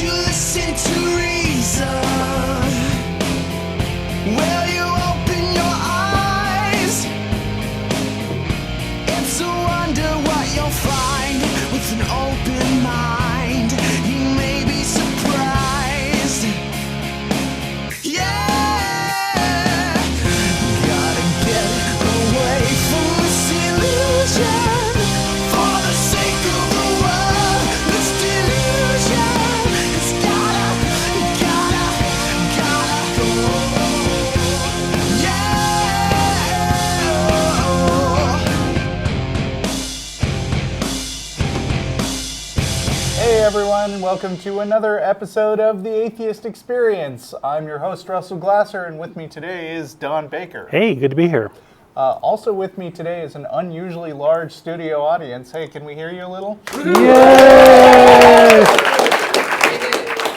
you listen to reason? Will you open your eyes? It's a wonder what you'll find with an open mind. You may be surprised. Yeah, gotta get away from this illusion for the sake of the world. This delusion, it's gotta go. Yeah. Hey everyone, welcome to another episode of the Atheist Experience. I'm your host, Russell Glasser, and with me today is Don Baker. Hey, good to be here. Also with me today is an unusually large studio audience. Hey, can we hear you a little? Yay!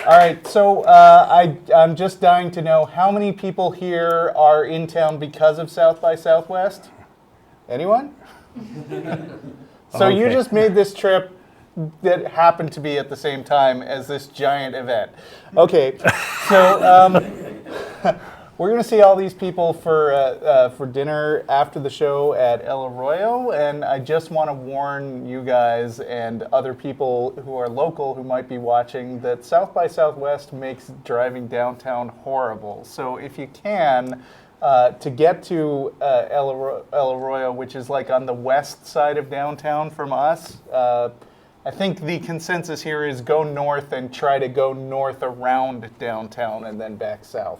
All right, so I'm just dying to know how many people here are in town because of South by Southwest? Anyone? So you Okay. just made this trip that happened to be at the same time as this giant event. Okay, so we're going to see all these people for dinner after the show at El Arroyo, and I just want to warn you guys and other people who are local who might be watching that South by Southwest makes driving downtown horrible. So if you can, to get to El Arroyo, which is like on the west side of downtown from us, I think the consensus here is go north and try to go north around downtown and then back south.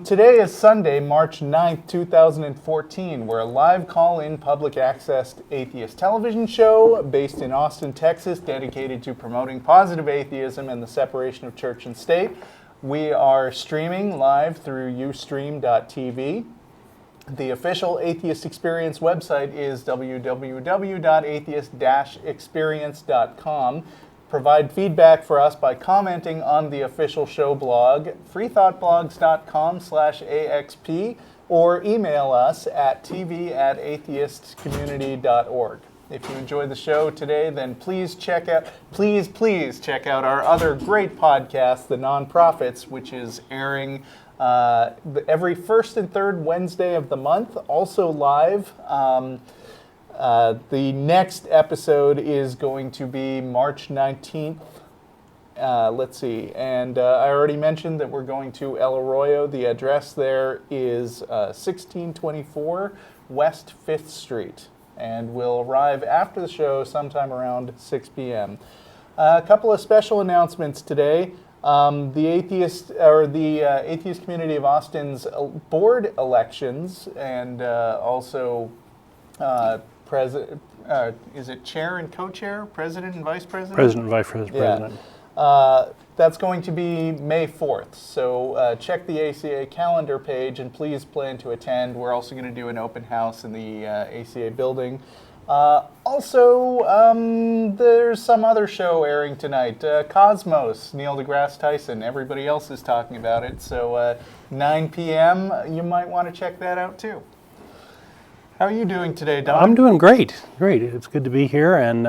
Today is Sunday, March 9th, 2014. We're a live call-in public access atheist television show based in Austin, Texas, dedicated to promoting positive atheism and the separation of church and state. We are streaming live through ustream.tv. The official Atheist Experience website is www.atheist-experience.com. Provide feedback for us by commenting on the official show blog, freethoughtblogs.com/AXP, or email us at tv@atheistcommunity.org. If you enjoyed the show today, then please check out our other great podcast, The Nonprofits, which is airing every first and third Wednesday of the month, also live. The next episode is going to be March 19th. Let's see. And I already mentioned that we're going to El Arroyo. The address there is 1624 West 5th Street. And we'll arrive after the show sometime around 6 p.m. A couple of special announcements today. The Atheist Community of Austin's board elections and also is it chair and co-chair, president and vice president? President and Vice President. That's going to be May 4th. So check the ACA calendar page and please plan to attend. We're also going to do an open house in the ACA building. Also, there's some other show airing tonight. Cosmos, Neil deGrasse Tyson. Everybody else is talking about it. So 9 p.m., you might want to check that out too. How are you doing today, Don? I'm doing great. Great. It's good to be here. And,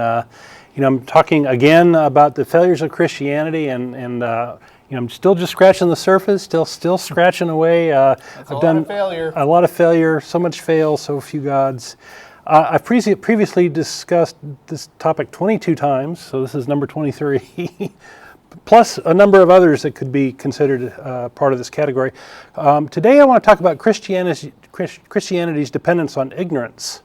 I'm talking again about the failures of Christianity and I'm still just scratching the surface, still scratching away. I've done a lot of failure, so much fail, so few gods. I've previously discussed this topic 22 times, so this is number 23, plus a number of others that could be considered part of this category. Today I want to talk about Christianity's dependence on ignorance.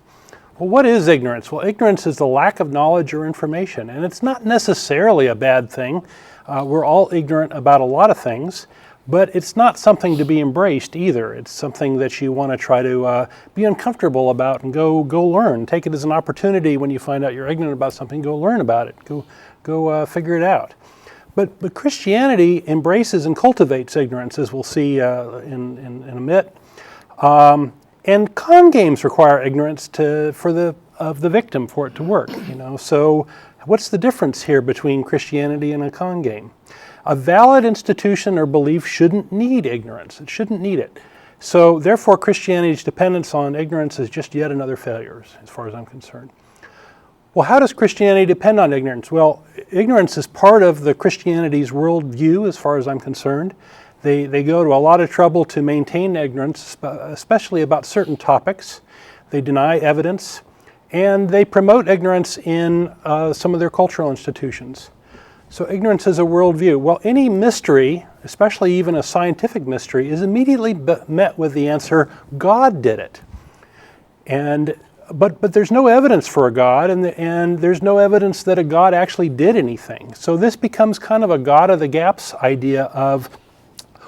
Well, what is ignorance? Well, ignorance is the lack of knowledge or information, and it's not necessarily a bad thing. We're all ignorant about a lot of things, but it's not something to be embraced either. It's something that you want to try to be uncomfortable about and go learn. Take it as an opportunity when you find out you're ignorant about something, go learn about it, go figure it out. But Christianity embraces and cultivates ignorance, as we'll see in a bit. And con games require ignorance of the victim for it to work. So what's the difference here between Christianity and a con game? A valid institution or belief shouldn't need ignorance. It shouldn't need it. So therefore, Christianity's dependence on ignorance is just yet another failure, as far as I'm concerned. Well, how does Christianity depend on ignorance? Well, ignorance is part of the Christianity's worldview as far as I'm concerned. They go to a lot of trouble to maintain ignorance, especially about certain topics. They deny evidence, and they promote ignorance in some of their cultural institutions. So ignorance is a worldview. Well, any mystery, especially even a scientific mystery, is immediately met with the answer, God did it. But there's no evidence for a God, and there's no evidence that a God actually did anything. So this becomes kind of a God of the gaps idea of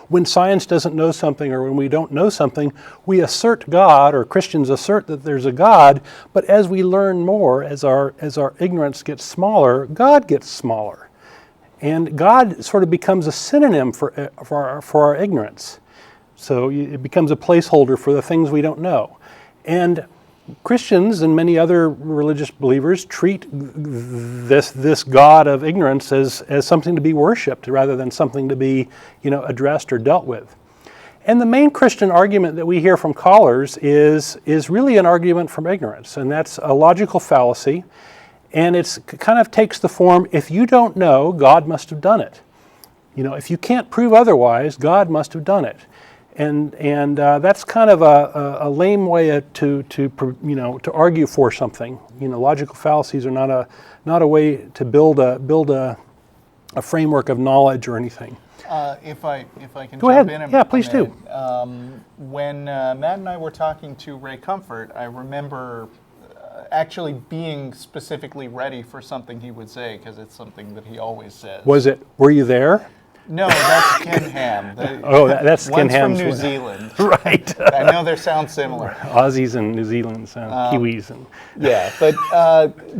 when science doesn't know something or when we don't know something, we assert God, or Christians assert that there's a God, but as we learn more, as our ignorance gets smaller, God gets smaller. And God sort of becomes a synonym for our ignorance. So it becomes a placeholder for the things we don't know. And Christians and many other religious believers treat this God of ignorance as something to be worshipped rather than something to be, addressed or dealt with. And the main Christian argument that we hear from callers is really an argument from ignorance, and that's a logical fallacy. And it kind of takes the form, if you don't know, God must have done it. If you can't prove otherwise, God must have done it. And that's kind of a lame way to argue for something. Logical fallacies are not a way to build a framework of knowledge or anything. If I can Go jump ahead. in, Yeah, please do. When Matt and I were talking to Ray Comfort, I remember actually being specifically ready for something he would say, because it's something that he always says. Were you there? No, that's Ken Ham. That's Ken Ham's from New Zealand. Right. I know they sound similar. Aussies and New Zealanders, Kiwis, and yeah,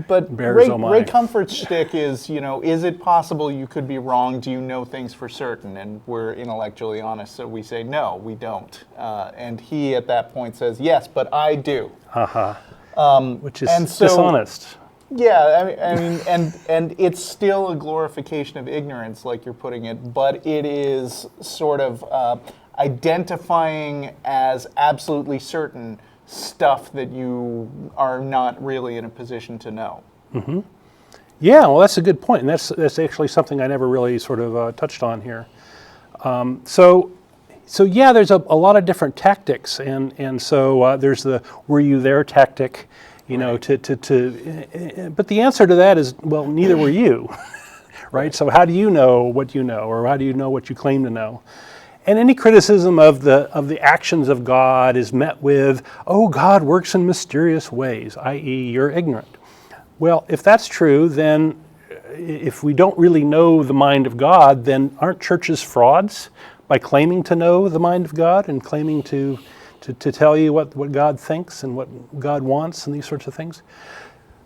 but Bears, oh my. Ray Comfort's shtick is, is it possible you could be wrong? Do you know things for certain? And we're intellectually honest, so we say no, we don't. And he at that point says yes, but I do. Which is dishonest. Yeah, I mean, and it's still a glorification of ignorance, like you're putting it, but it is sort of identifying as absolutely certain stuff that you are not really in a position to know. Mm-hmm. Yeah, well, that's a good point, and that's actually something I never really sort of touched on here. So yeah, there's a lot of different tactics, and so there's the "were you there" tactic. Right. But the answer to that is, well, neither were you, right? So how do you know what you know, or how do you know what you claim to know? And any criticism of the actions of God is met with, oh, God works in mysterious ways, i.e., you're ignorant. Well, if that's true, then if we don't really know the mind of God, then aren't churches frauds by claiming to know the mind of God and claiming to tell you what God thinks and what God wants and these sorts of things?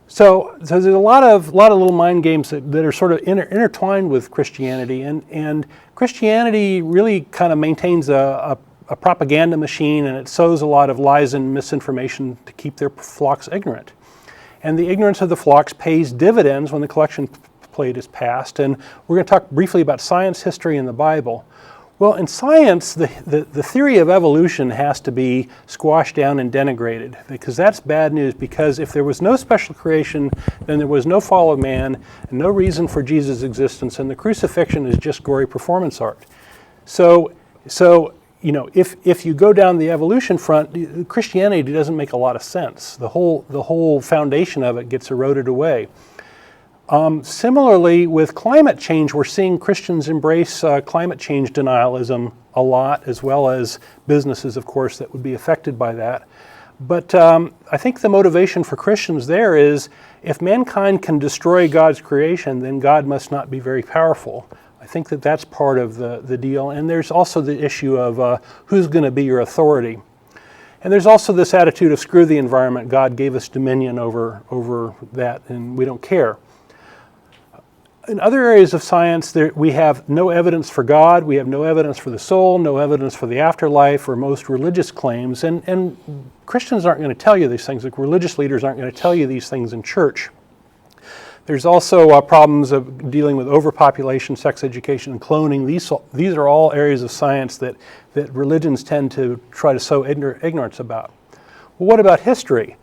So there's a lot of little mind games that are sort of intertwined with Christianity, and Christianity really kind of maintains a propaganda machine, and it sows a lot of lies and misinformation to keep their flocks ignorant. And the ignorance of the flocks pays dividends when the collection plate is passed. And we're going to talk briefly about science, history, and the Bible. Well, in science, the theory of evolution has to be squashed down and denigrated, because that's bad news, because if there was no special creation, then there was no fall of man, and no reason for Jesus' existence, and the crucifixion is just gory performance art. So if you go down the evolution front, Christianity doesn't make a lot of sense. The whole foundation of it gets eroded away. Similarly, with climate change, we're seeing Christians embrace climate change denialism a lot, as well as businesses, of course, that would be affected by that. But I think the motivation for Christians there is, if mankind can destroy God's creation, then God must not be very powerful. I think that's part of the deal. And there's also the issue of who's going to be your authority. And there's also this attitude of screw the environment. God gave us dominion over that, and we don't care. In other areas of science, we have no evidence for God, we have no evidence for the soul, no evidence for the afterlife, or most religious claims, and Christians aren't going to tell you these things, like religious leaders aren't going to tell you these things in church. There's also problems of dealing with overpopulation, sex education, and cloning. These are all areas of science that religions tend to try to sow ignorance about. Well, what about history?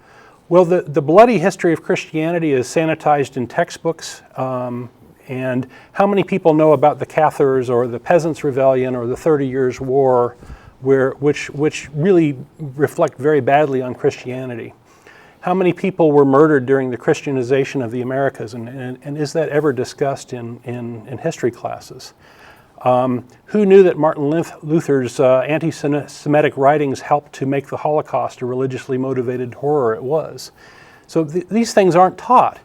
Well, the bloody history of Christianity is sanitized in textbooks, and how many people know about the Cathars or the Peasants' Rebellion or the 30 Years' War, which really reflect very badly on Christianity? How many people were murdered during the Christianization of the Americas, and is that ever discussed in history classes? Who knew that Martin Luther's anti-Semitic writings helped to make the Holocaust a religiously motivated horror it was? So these things aren't taught.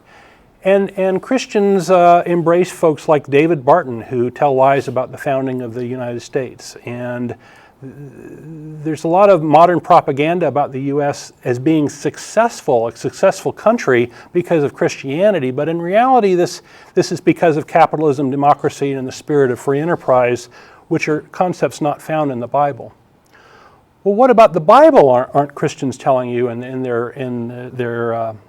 And Christians embrace folks like David Barton, who tell lies about the founding of the United States. And there's a lot of modern propaganda about the U.S. as being successful, a successful country because of Christianity, but in reality this is because of capitalism, democracy, and the spirit of free enterprise, which are concepts not found in the Bible. Well, what about the Bible aren't Christians telling you in their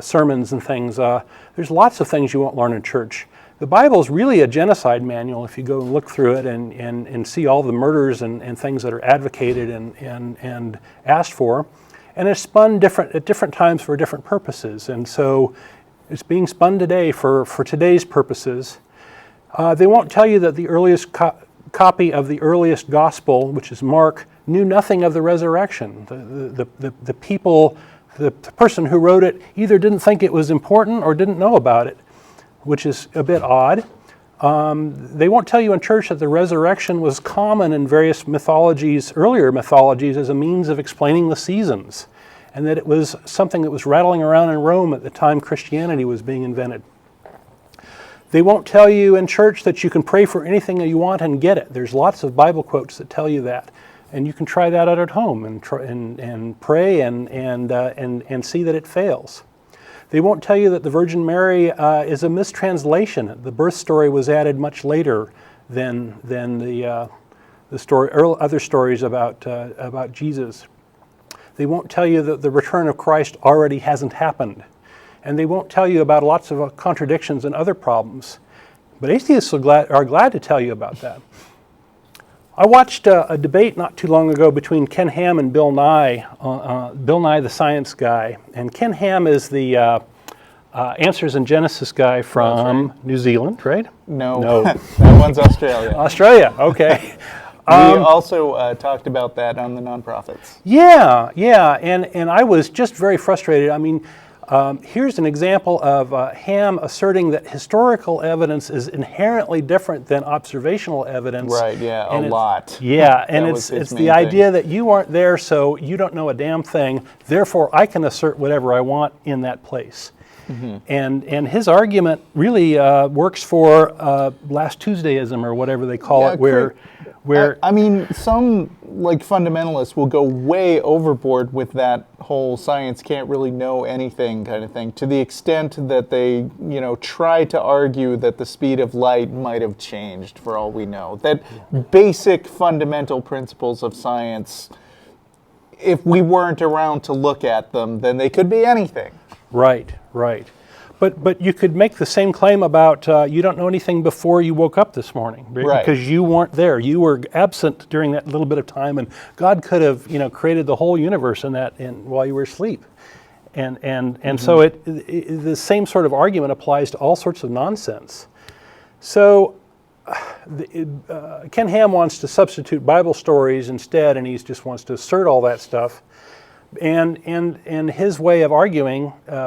sermons and things? There's lots of things you won't learn in church. The Bible is really a genocide manual if you go and look through it and see all the murders and things that are advocated and asked for. And it's spun at different times for different purposes. And so it's being spun today for today's purposes. They won't tell you that the earliest copy of the earliest gospel, which is Mark, knew nothing of the resurrection. The people, the person who wrote it either didn't think it was important or didn't know about it, which is a bit odd. They won't tell you in church that the resurrection was common in various mythologies, earlier mythologies, as a means of explaining the seasons, and that it was something that was rattling around in Rome at the time Christianity was being invented. They won't tell you in church that you can pray for anything that you want and get it. There's lots of Bible quotes that tell you that, and you can try that out at home and pray and see that it fails. They won't tell you that the Virgin Mary is a mistranslation. The birth story was added much later than the story, other stories about Jesus. They won't tell you that the return of Christ already hasn't happened. And they won't tell you about lots of contradictions and other problems. But atheists are glad to tell you about that. I watched a debate not too long ago between Ken Ham and Bill Nye, Bill Nye the science guy. And Ken Ham is the Answers in Genesis guy from New Zealand, right? No. That one's Australia. Australia, okay. We also talked about that on the nonprofits. Yeah, and I was just very frustrated. I mean, here's an example of Ham asserting that historical evidence is inherently different than observational evidence. Right, yeah, and a lot. Yeah, and it's the idea that you aren't there, so you don't know a damn thing, therefore I can assert whatever I want in that place. Mm-hmm. And his argument really works for last Tuesdayism or whatever they call it, where I mean, some like fundamentalists will go way overboard with that whole science can't really know anything kind of thing, to the extent that they, try to argue that the speed of light might have changed for all we know. That basic fundamental principles of science, if we weren't around to look at them, then they could be anything. Right. But you could make the same claim about you don't know anything before you woke up this morning, right? Because you weren't there. You were absent during that little bit of time, and God could have created the whole universe while you were asleep. And so the same sort of argument applies to all sorts of nonsense. So Ken Ham wants to substitute Bible stories instead, and he just wants to assert all that stuff. And his way of arguing,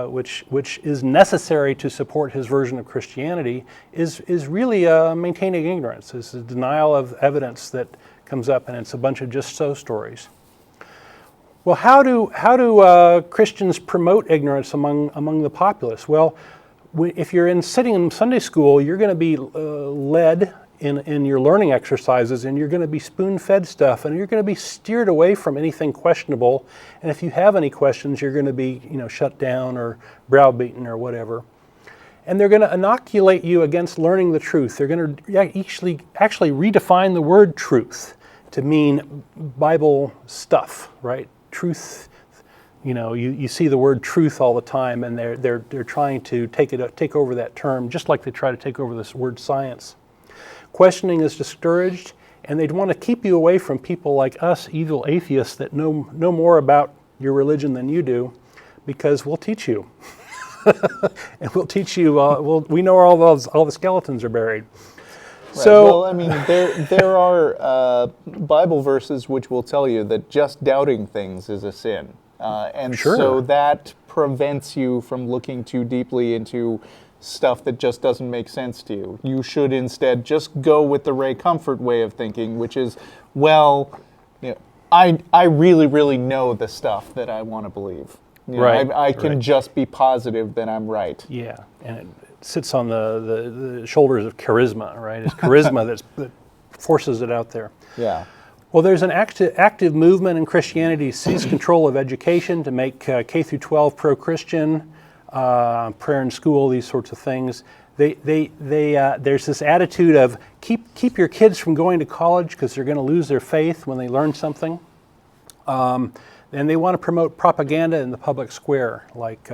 which is necessary to support his version of Christianity, is really maintaining ignorance. It's a denial of evidence that comes up, and it's a bunch of just so stories. Well, how do Christians promote ignorance among the populace? Well, if you're sitting in Sunday school, you're going to be led in your learning exercises, and you're going to be spoon-fed stuff, and you're going to be steered away from anything questionable. And if you have any questions, you're going to be, shut down or browbeaten or whatever. And they're going to inoculate you against learning the truth. They're going to actually redefine the word truth to mean Bible stuff, right? Truth. You see the word truth all the time, and they're trying to take over that term, just like they try to take over this word science. Questioning is discouraged, and they'd want to keep you away from people like us, evil atheists, that know more about your religion than you do, because we'll teach you. And we'll teach you, we know where all the skeletons are buried. Right. So, well, I mean, there are Bible verses which will tell you that just doubting things is a sin. And Sure. so that prevents you from looking too deeply into stuff that just doesn't make sense to you. You should instead just go with the Ray Comfort way of thinking, which is, well, you know, I really, really know the stuff that I want to believe. You know, Right, I can right. just be positive that I'm right. yeah, and it sits on the shoulders of charisma, right? It's charisma that forces it out there. Yeah. Well, there's an active movement in Christianity to seize control of education, to make K through 12 pro-Christian, prayer in school, these sorts of things. There's this attitude of keep your kids from going to college because they're going to lose their faith when they learn something. And they want to promote propaganda in the public square, like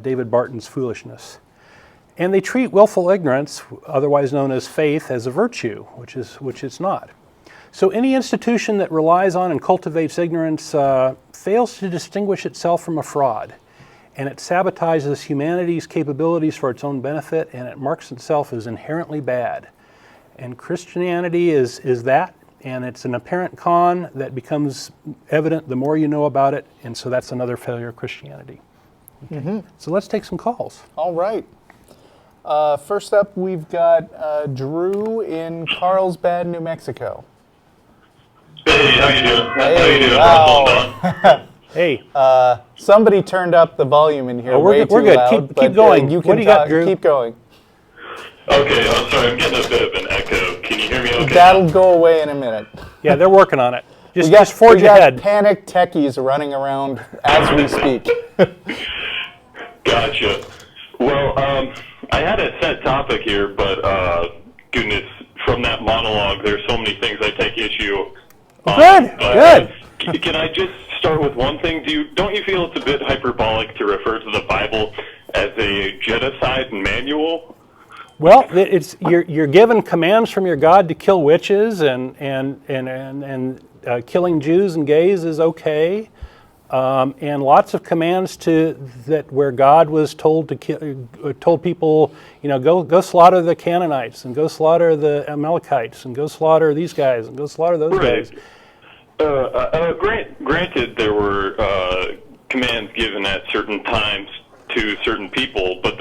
David Barton's foolishness. And they treat willful ignorance, otherwise known as faith, as a virtue, which it's not. So any institution that relies on and cultivates ignorance fails to distinguish itself from a fraud. And it sabotages humanity's capabilities for its own benefit, and it marks itself as inherently bad. And Christianity is that, and it's an apparent con that becomes evident the more you know about it, and so that's another failure of Christianity. Okay. Mm-hmm. So let's take some calls. All right. First up, we've got Drew in Carlsbad, New Mexico. Hey, how you doing? Hey, How you doing? wow. Hey. Somebody turned up the volume in here Oh, we're way good. too loud. Keep going. You What can do you got, Drew? Keep going. Okay, I'm sorry, I'm getting a bit of an echo. Can you hear me okay? That'll go away in a minute. Yeah, they're working on it. Just We forge got ahead. panic techies running around as we speak. Gotcha. Well, I had a set topic here, but goodness, from that monologue, there's so many things I take issue on. Good. Can I just start with one thing? Don't you feel it's a bit hyperbolic to refer to the Bible as a genocide manual? Well, you're given commands from your God to kill witches, and killing Jews and gays is okay, and lots of commands where God was told people, go slaughter the Canaanites and go slaughter the Amalekites and go slaughter these guys and go slaughter those guys. Granted, there were commands given at certain times to certain people, but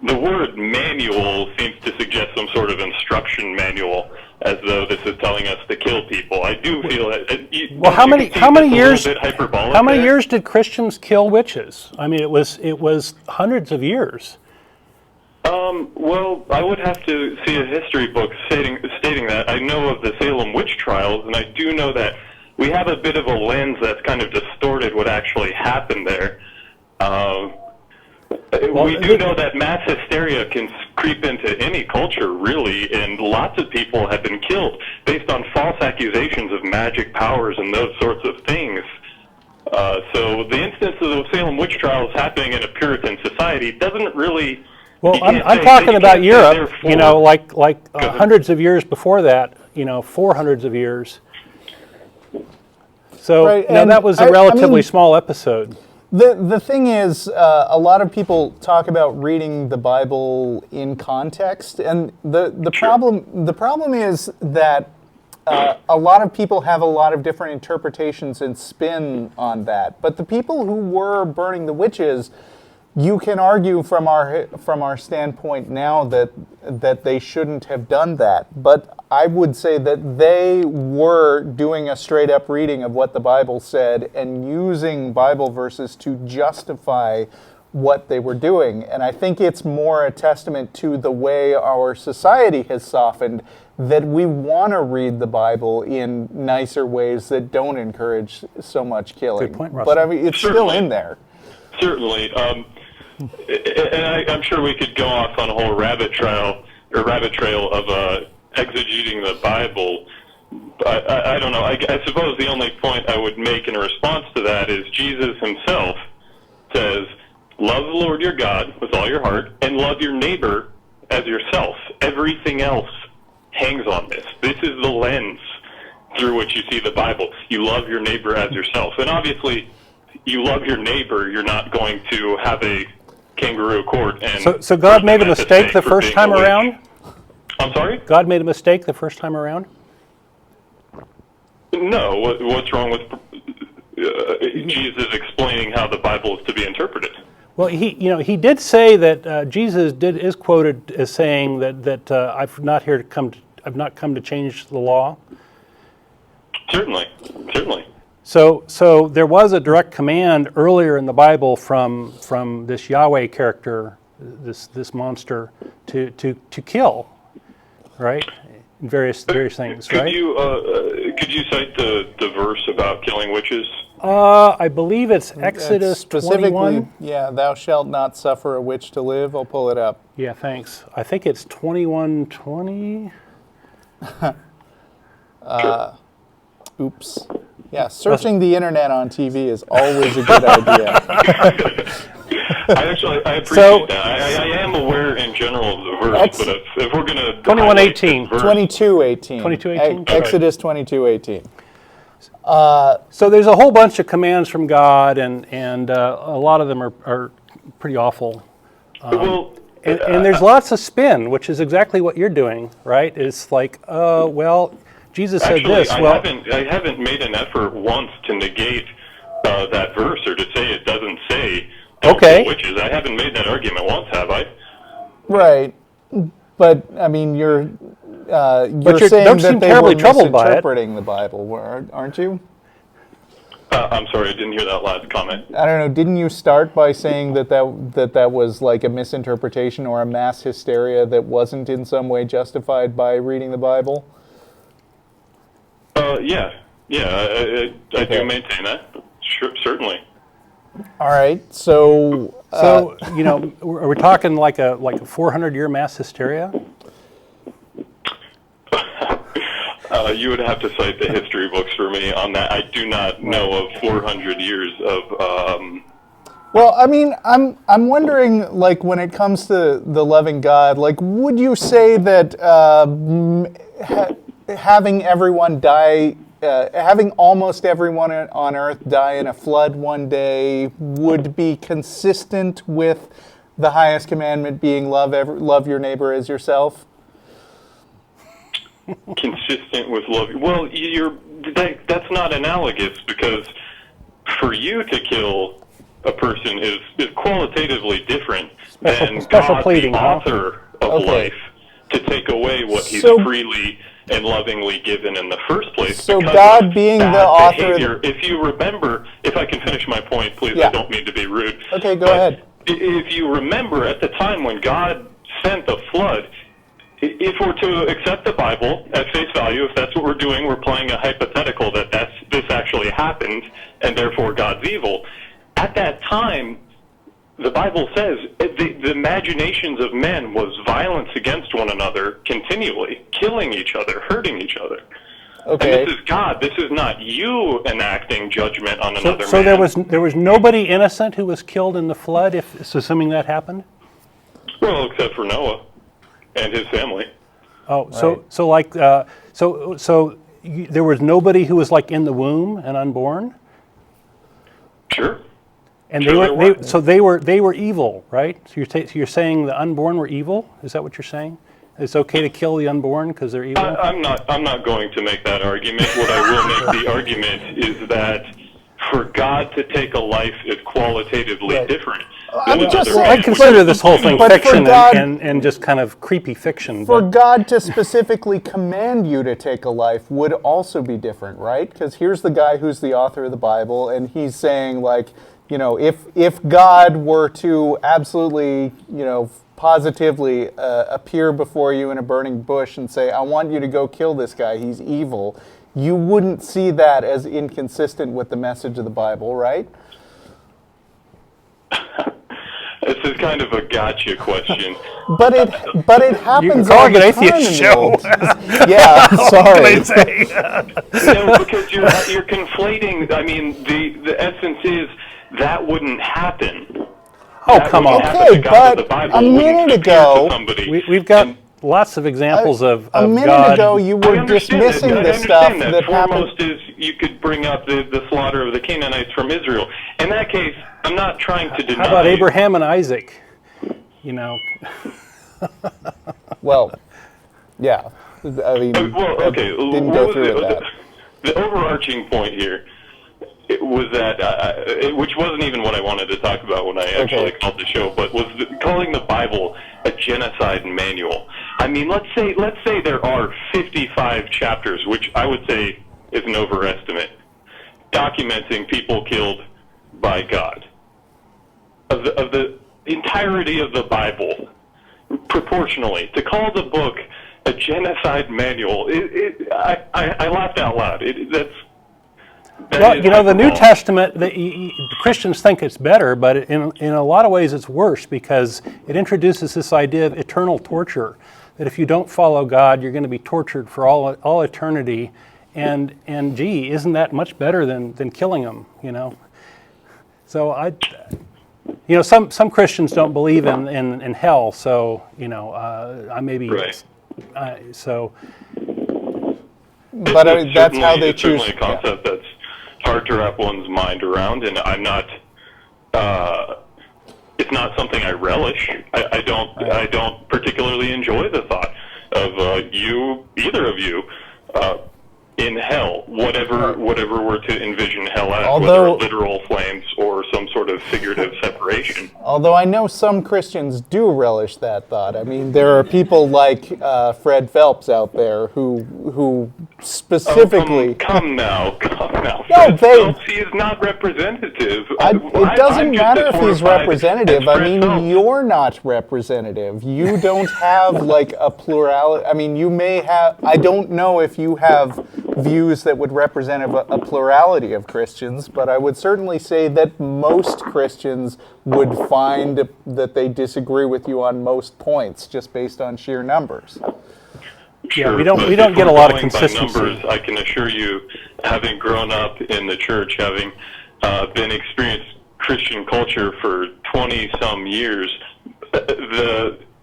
the word manual seems to suggest some sort of instruction manual, as though this is telling us to kill people. I do feel that. Well, how many years did Christians kill witches? I mean, it was hundreds of years. Well, I would have to see a history book stating that. I know of the Salem witch trials, and I do know that we have a bit of a lens that's kind of distorted what actually happened there. We do know that mass hysteria can creep into any culture, really, and lots of people have been killed based on false accusations of magic powers and those sorts of things. So the instance of the Salem witch trials happening in a Puritan society doesn't really... Well, I'm talking about Europe, like hundreds of years before that, 400s of years. So Right, that was a relatively small episode. The thing is, a lot of people talk about reading the Bible in context, and the problem is that a lot of people have a lot of different interpretations and spin on that. But the people who were burning the witches, you can argue from our standpoint now that they shouldn't have done that. But I would say that they were doing a straight up reading of what the Bible said and using Bible verses to justify what they were doing. And I think it's more a testament to the way our society has softened, that we want to read the Bible in nicer ways that don't encourage so much killing. Good point, Russell. But I mean, it's still in there. Certainly. And I'm sure we could go off on a whole rabbit trail of exegeting the Bible. I don't know. I suppose the only point I would make in response to that is Jesus himself says, love the Lord your God with all your heart and love your neighbor as yourself. Everything else hangs on this. This is the lens through which you see the Bible. You love your neighbor as yourself. And obviously, you love your neighbor, you're not going to have a kangaroo court. And so God made a mistake the first time around? I'm sorry? God made a mistake the first time around? No. What's wrong with Jesus explaining how the Bible is to be interpreted? Well, he did say that Jesus is quoted as saying that I've not come to change the law. Certainly. So there was a direct command earlier in the Bible from this Yahweh character, this monster, to kill, right? Various things, right? Could you cite the verse about killing witches? I believe it's Exodus specifically, 21. yeah, thou shalt not suffer a witch to live. I'll pull it up. Yeah, thanks. I think it's 21:20. Oops. Yeah, searching the internet on TV is always a good idea. I appreciate that. I am aware in general of the verse, but if we're going to 21:18. 22:18. 22:18. Exodus 22:18. So there's a whole bunch of commands from God, and a lot of them are pretty awful. And there's lots of spin, which is exactly what you're doing, right? It's like, well, Jesus said this. I haven't made an effort once to negate that verse or to say it doesn't say witches. I haven't made that argument once, have I? Right, but I mean, you're saying that they were misinterpreting the Bible, aren't you? I'm sorry, I didn't hear that last comment. I don't know. Didn't you start by saying that was like a misinterpretation or a mass hysteria that wasn't in some way justified by reading the Bible? I do maintain that. Sure, certainly. All right, so are we talking like a 400-year mass hysteria? You would have to cite the history books for me on that. I do not know of 400 years of. Well, I mean, I'm wondering, like, when it comes to the loving God, like, would you say that having everyone die, having almost everyone on Earth die in a flood one day would be consistent with the highest commandment being love your neighbor as yourself? Consistent with love. Well, that's not analogous, because for you to kill a person is qualitatively different than God, the author of life, to take away what he's freely and lovingly given in the first place. So God being the author... If you remember, if I can finish my point, please, I don't mean to be rude. Okay, go ahead. If you remember, at the time when God sent the flood, if we're to accept the Bible at face value, if that's what we're doing, we're playing a hypothetical that this actually happened, and therefore God's evil. At that time, the Bible says the imaginations of men was violence against one another continually, killing each other, hurting each other. Okay. And this is God. This is not you enacting judgment on another man. So there was nobody innocent who was killed in the flood, assuming that happened? Well, except for Noah and his family. Oh, so there was nobody who was like in the womb and unborn? Sure. And they were evil, right? So you're saying the unborn were evil? Is that what you're saying? It's okay to kill the unborn because they're evil? I'm not going to make that argument. What I will make the argument is that for God to take a life is qualitatively different. I consider this whole thing fiction and just kind of creepy fiction. For God to specifically command you to take a life would also be different, right? Because here's the guy who's the author of the Bible, and he's saying, like, if God were to absolutely, positively appear before you in a burning bush and say, I want you to go kill this guy, he's evil, you wouldn't see that as inconsistent with the message of the Bible, right? This is kind of a gotcha question. But it happens all the time Atheist in show. Yeah, sorry. Because you're conflating. I mean, the essence is that wouldn't happen. Oh, come on. Okay, but a minute ago, we've got lots of examples of a minute God. ago, you I were understand dismissing that. the I stuff understand that happened. Foremost is you could bring up the slaughter of the Canaanites from Israel. In that case, I'm not trying to deny. How about Abraham and Isaac? You know. Well, yeah. I mean, Well, okay. didn't go through with that. The overarching point here was that, which wasn't even what I wanted to talk about when I actually called the show, but was calling the Bible a genocide manual. I mean, let's say there are 55 chapters, which I would say is an overestimate, documenting people killed by God. Of the entirety of the Bible, proportionally, to call the book a genocide manual, I laughed out loud. Well, you know, the New Testament, the Christians think it's better, but in a lot of ways it's worse because it introduces this idea of eternal torture, that if you don't follow God, you're going to be tortured for all eternity. And gee, isn't that much better than killing them, you know? So some Christians don't believe in hell, so, you know, I maybe... Right. But that's how they choose. It's certainly a concept that's hard to wrap one's mind around, and I'm not. It's not something I relish. I don't particularly enjoy the thought of either of you, in hell, whatever we're to envision hell as, whether literal flames or some sort of figurative separation. Although I know some Christians do relish that thought. I mean, there are people like Fred Phelps out there who specifically... Oh, come now. No, Phelps, he is not representative. It doesn't matter if he's representative. I mean, Phelps. you're not representative. You don't have like a plurality. I mean, you may have... I don't know if you have views that would represent a plurality of Christians, but I would certainly say that most Christians would find that they disagree with you on most points just based on sheer numbers. Sure, yeah, we don't get a lot of consistency. By numbers, I can assure you, having grown up in the church, having been experienced Christian culture for 20-some years,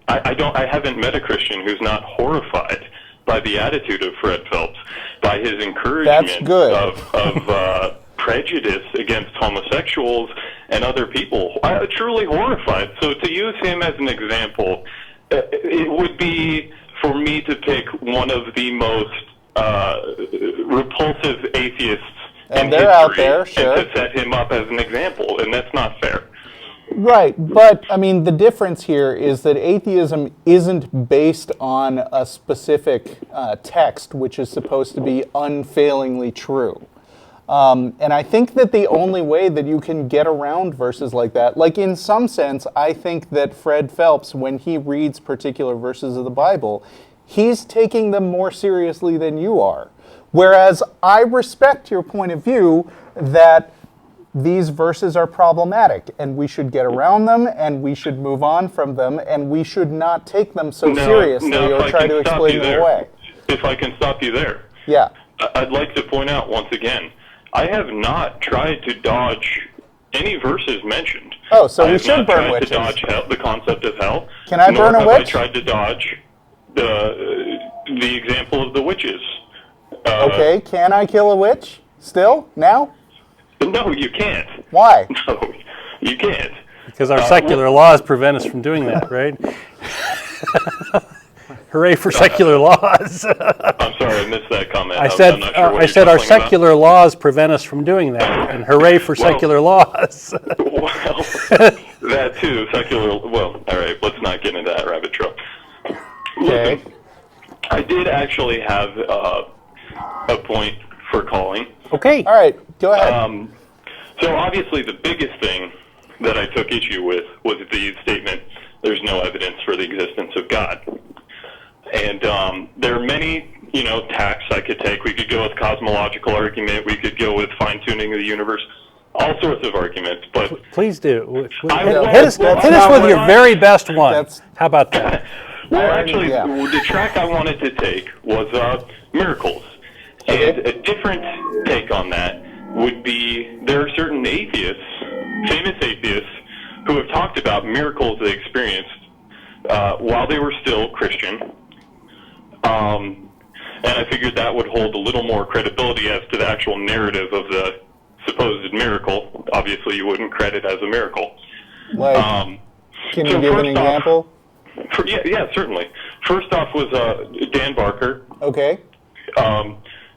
I haven't met a Christian who's not horrified by the attitude of Fred Phelps, by his encouragement of prejudice against homosexuals and other people. Truly horrified. So to use him as an example, it would be for me to pick one of the most repulsive atheists in history, out there, sure, and to set him up as an example, and that's not fair. Right, but I mean, the difference here is that atheism isn't based on a specific text, which is supposed to be unfailingly true. And I think that the only way that you can get around verses like that, like in some sense, I think that Fred Phelps, when he reads particular verses of the Bible, he's taking them more seriously than you are. Whereas I respect your point of view that these verses are problematic, and we should get around them, and we should move on from them, and we should not take them so seriously or try to explain them away. If I can stop you there. Yeah. I'd like to point out once again, I have not tried to dodge any verses mentioned. Oh, so we should burn witches. I have not tried to dodge the concept of hell. Can I burn a witch? I tried to dodge the example of the witches. Okay, can I kill a witch? Still? Now? No, you can't. Why? No, you can't. Because our secular laws prevent us from doing that, right? Hooray for secular laws. I'm sorry, I missed that comment. I said our secular laws prevent us from doing that, and hooray for secular laws. Well, that too, secular, well, all right, let's not get into that rabbit trail. Okay. Listen, I did actually have a point for calling. Okay. All right, go ahead. So obviously the biggest thing that I took issue with was the statement, there's no evidence for the existence of God. And there are many, tacks I could take. We could go with cosmological argument. We could go with fine-tuning of the universe. All sorts of arguments. But please do. Hit will. us with your very best one. How about that? Well, actually, the track I wanted to take was miracles. And a different take on that would be there are certain atheists, famous atheists, who have talked about miracles they experienced while they were still Christian, And I figured that would hold a little more credibility as to the actual narrative of the supposed miracle. Obviously, you wouldn't credit as a miracle. Like, can you give an example? Yeah, certainly. First off was Dan Barker. Okay.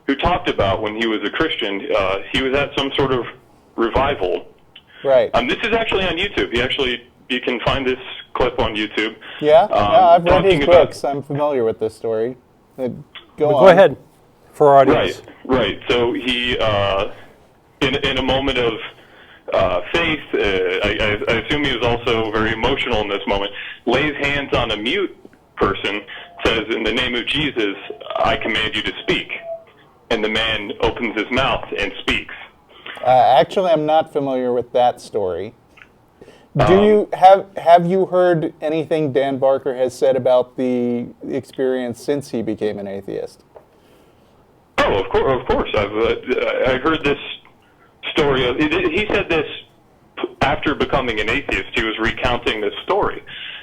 Who talked about when he was a Christian, he was at some sort of revival. Right. This is actually on YouTube. You can find this clip on YouTube. Yeah, I've read his books. I'm familiar with this story. Go ahead for our audience. Right. So he, in a moment of faith, I assume he was also very emotional in this moment, lays hands on a mute person, says, "In the name of Jesus, I command you to speak." And the man opens his mouth and speaks. Actually, I'm not familiar with that story. Do you have you heard anything Dan Barker has said about the experience since he became an atheist? Oh, of course. I heard this story. He said this after becoming an atheist. He was recounting this story,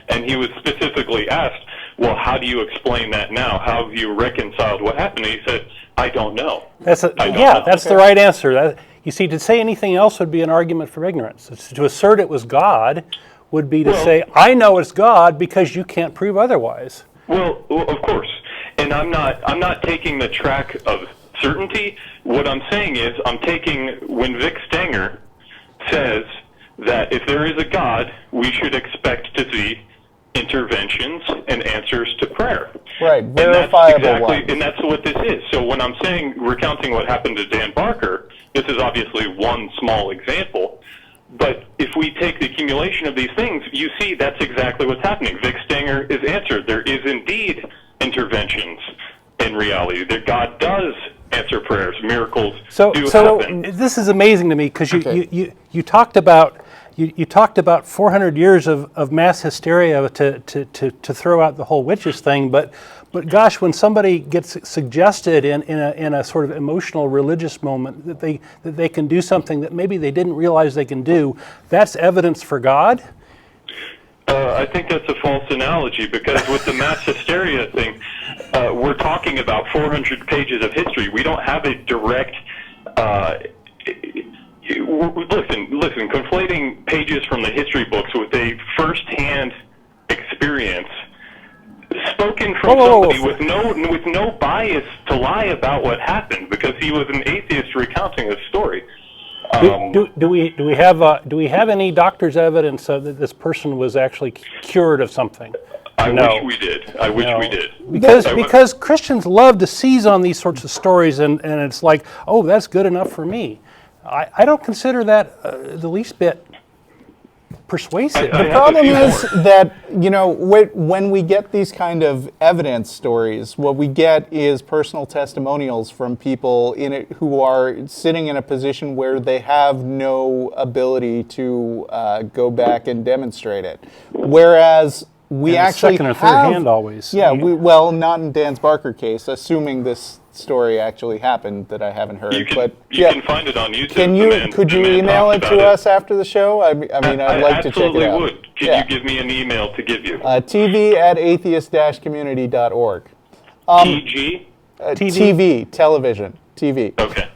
and he was specifically asked, "Well, how do you explain that now? How have you reconciled what happened?" And he said, "I don't know." That's the right answer. You see, to say anything else would be an argument for ignorance. To assert it was God would be to say, "I know it's God because you can't prove otherwise." Well, of course, and I'm not taking the track of certainty. What I'm saying is, I'm taking when Vic Stenger says that if there is a God, we should expect to see interventions and answers to prayer. Right, verifiable ones. And that's what this is. So when I'm saying, recounting what happened to Dan Barker, this is obviously one small example, but if we take the accumulation of these things, you see that's exactly what's happening. Vic Stenger is answered. There is indeed interventions in reality. That God does answer prayers. Miracles do happen. This is amazing to me because you talked about you talked about 400 years of mass hysteria to throw out the whole witches thing, but gosh, when somebody gets suggested in a sort of emotional religious moment that they can do something that maybe they didn't realize they can do, that's evidence for God? I think that's a false analogy because with the mass hysteria thing, we're talking about 400 pages of history. We don't have a direct. Listen. Conflating pages from the history books with a first-hand experience, spoken from somebody with no bias to lie about what happened, because he was an atheist recounting a story. Do we have any doctor's evidence that this person was actually cured of something? I wish we did. I wish we did. Because Christians love to seize on these sorts of stories, and it's like, oh, that's good enough for me. I don't consider that the least bit persuasive. The problem is that, when we get these kind of evidence stories, what we get is personal testimonials from people in it who are sitting in a position where they have no ability to go back and demonstrate it. Whereas we actually second or third hand always. Yeah, not in Dan Barker's case, assuming this story actually happened that I haven't heard. You can find it on YouTube. Could you email it to us after the show? I mean, I'd like to check it out. Absolutely would. Can you give me an email to give you? TV@atheist-community.org. TG? TV, television, TV. Okay.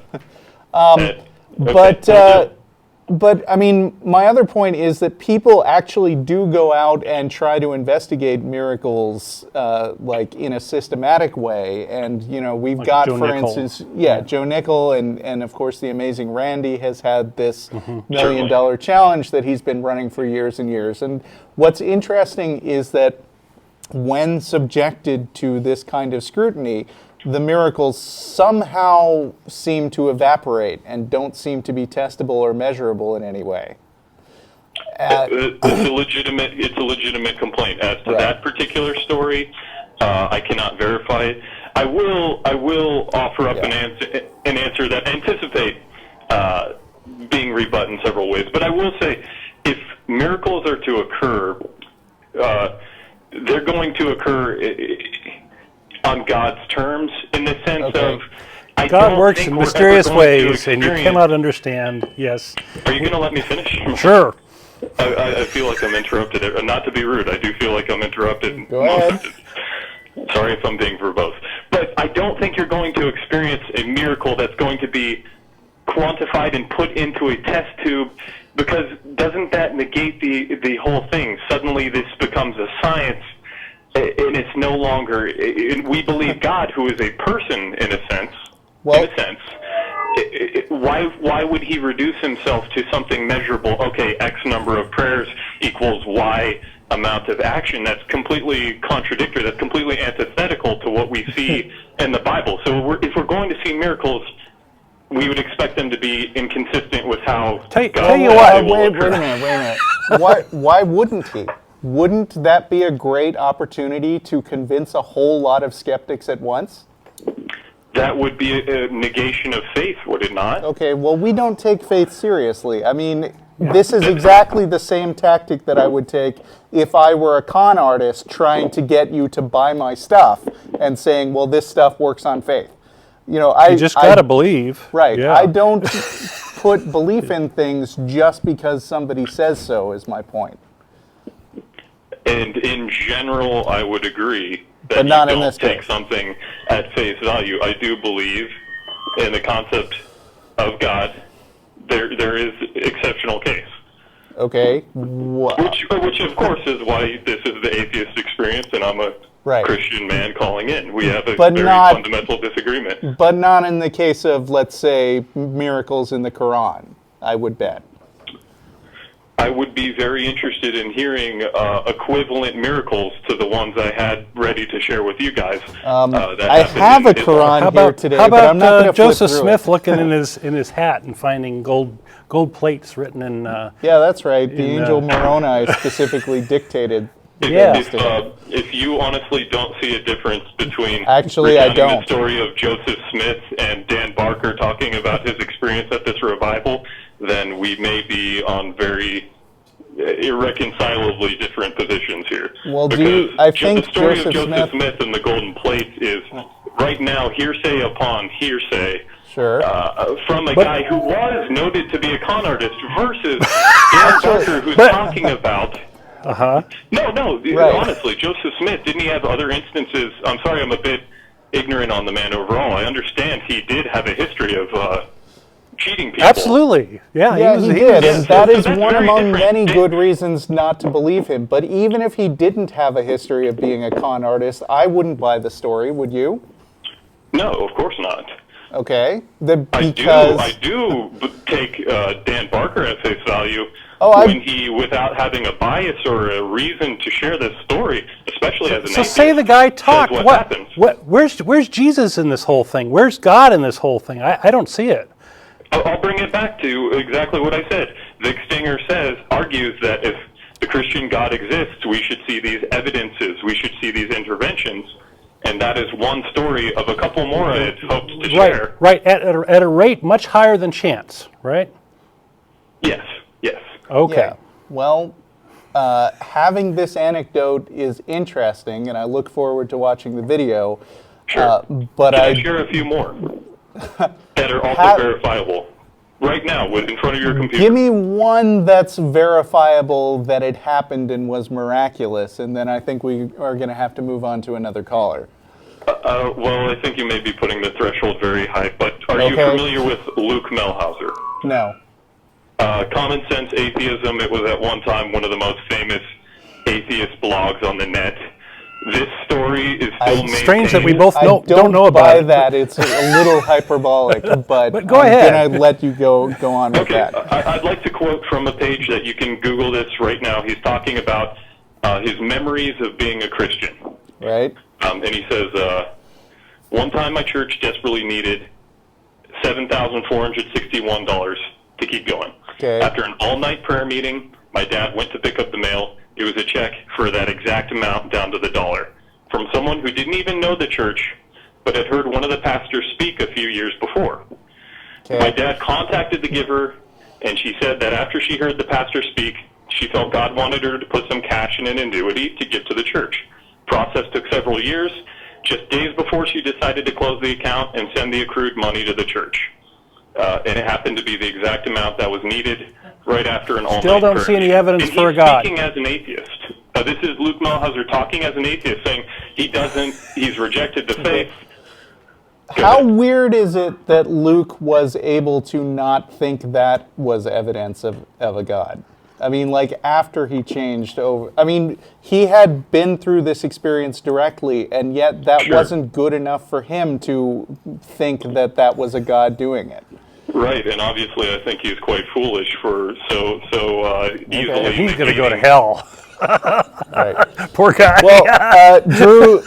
But I mean, my other point is that people actually do go out and try to investigate miracles, like in a systematic way. And we've like got, Joe for Nickel. instance, Joe Nickel, and of course the amazing Randy has had this $1 million challenge that he's been running for years and years. And what's interesting is that when subjected to this kind of scrutiny, the miracles somehow seem to evaporate and don't seem to be testable or measurable in any way. It's a legitimate complaint. As to that particular story, I cannot verify it. I will offer up an answer that anticipate being rebutted in several ways. But I will say, if miracles are to occur, they're going to occur on God's terms, in the sense of God works in mysterious ways, and you cannot understand. Yes. Are you going to let me finish? Sure. I feel like I'm interrupted. Not to be rude, I do feel like I'm interrupted. Go ahead. Sorry if I'm being verbose. a miracle that's going to be quantified and put into a test tube, because doesn't that negate the whole thing? Suddenly this becomes a science, and it's no longer, we believe God, who is a person in a sense, why would he reduce himself to something measurable? Okay, X number of prayers equals Y amount of action. That's completely contradictory. That's completely antithetical to what we see in the Bible. So if we're going to see miracles, we would expect them to be inconsistent with how Tell you what. Wait a minute. Why wouldn't he? Wouldn't that be a great opportunity to convince a whole lot of skeptics at once? That would be a negation of faith, would it not? Okay, well, we don't take faith seriously. I mean, this is exactly the same tactic that I would take if I were a con artist trying to get you to buy my stuff and saying, well, this stuff works on faith. You know, You just got to believe. Right. Yeah. I don't put belief in things just because somebody says so, is my point. And in general, I would agree that But not you in don't this take case. something at face value. I do believe in the concept of God. There is exceptional case. Okay. Which of course is why this is the Atheist Experience, and I'm a Christian man calling in. We have a very fundamental disagreement. But not in the case of, let's say, miracles in the Quran, I would bet. I would be very interested in hearing equivalent miracles to the ones I had ready to share with you guys. I have a Quran here today, but I'm not going to Joseph Smith looking in his hat and finding gold plates written in? Yeah, that's right. The angel Moroni specifically dictated. If you honestly don't see a difference between the story of Joseph Smith and Dan Barker talking about his experience at this revival, then we may be on very irreconcilably different positions here. Well, I think the story of Joseph Smith and the golden plate is right now hearsay upon hearsay. Sure. From a guy who was noted to be a con artist versus Dan Barker, who's talking about. No, honestly, Joseph Smith, didn't he have other instances? I'm sorry, I'm a bit ignorant on the man overall. I understand he did have a history of cheating people. Absolutely. Yeah, he did, and that is one among many good reasons not to believe him. But even if he didn't have a history of being a con artist, I wouldn't buy the story, would you? No, of course not. Okay. I do take Dan Barker at face value when he, without having a bias or a reason to share this story, especially as an atheist, say the guy talked. Happens. Where's Jesus in this whole thing? Where's God in this whole thing? I don't see it. I'll bring it back to exactly what I said. Vic Stinger argues that if the Christian God exists, we should see these evidences, we should see these interventions, and that is one story of a couple more I had hoped to share. Right, at a rate much higher than chance, right? Yes. Okay. Yeah. Well, having this anecdote is interesting, and I look forward to watching the video. Sure. But Can I share a few more that are also verifiable right now in front of your computer? Give me one that's verifiable that it happened and was miraculous, and then I think we are going to have to move on to another caller. Well, I think you may be putting the threshold very high, but are you familiar with Luke Melhauser? No. Common Sense Atheism, it was at one time one of the most famous atheist blogs on the net. This story is still maintained. Strange that we both don't know about it. That. It's a little hyperbolic, but go ahead. I'm going to let you go on with that. I'd like to quote from a page that you can Google this right now. He's talking about his memories of being a Christian. Right. And he says, one time my church desperately needed $7,461 to keep going. Okay. After an all-night prayer meeting, my dad went to pick up the mail. It was a check for that exact amount down to the dollar from someone who didn't even know the church, but had heard one of the pastors speak a few years before. Okay. My dad contacted the giver, and she said that after she heard the pastor speak, she felt God wanted her to put some cash in an annuity to give to the church. Process took several years. Just days before she decided to close the account and send the accrued money to the church. And it happened to be the exact amount that was needed right after an all-night prayer. Still don't see any evidence for a God. Speaking as an atheist. This is Luke Melhauser talking as an atheist, saying he's rejected the faith. How weird is it that Luke was able to not think that was evidence of a God? I mean, like, after he changed over. I mean, he had been through this experience directly, and yet that wasn't good enough for him to think that that was a God doing it. Right, and obviously I think he's quite foolish for so easily. He's going to go to hell. Right. Poor guy. Well, Drew,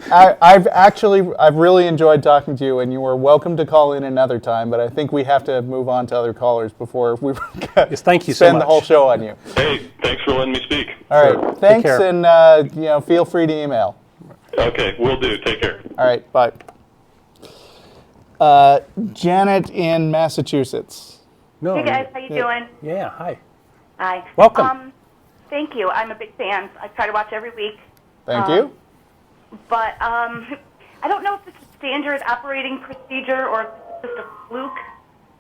I've really enjoyed talking to you, and you are welcome to call in another time. But I think we have to move on to other callers before we Yes, thank you so spend much. the whole show on you. Hey, thanks for letting me speak. All right, thanks, care. and feel free to email. Okay, will do. Take care. All right, bye. Janet in Massachusetts. No, Hey guys, how you doing? Yeah, hi. Hi. Welcome. Thank you. I'm a big fan. I try to watch every week. Thank you. But I don't know if it's a standard operating procedure or if it's just a fluke.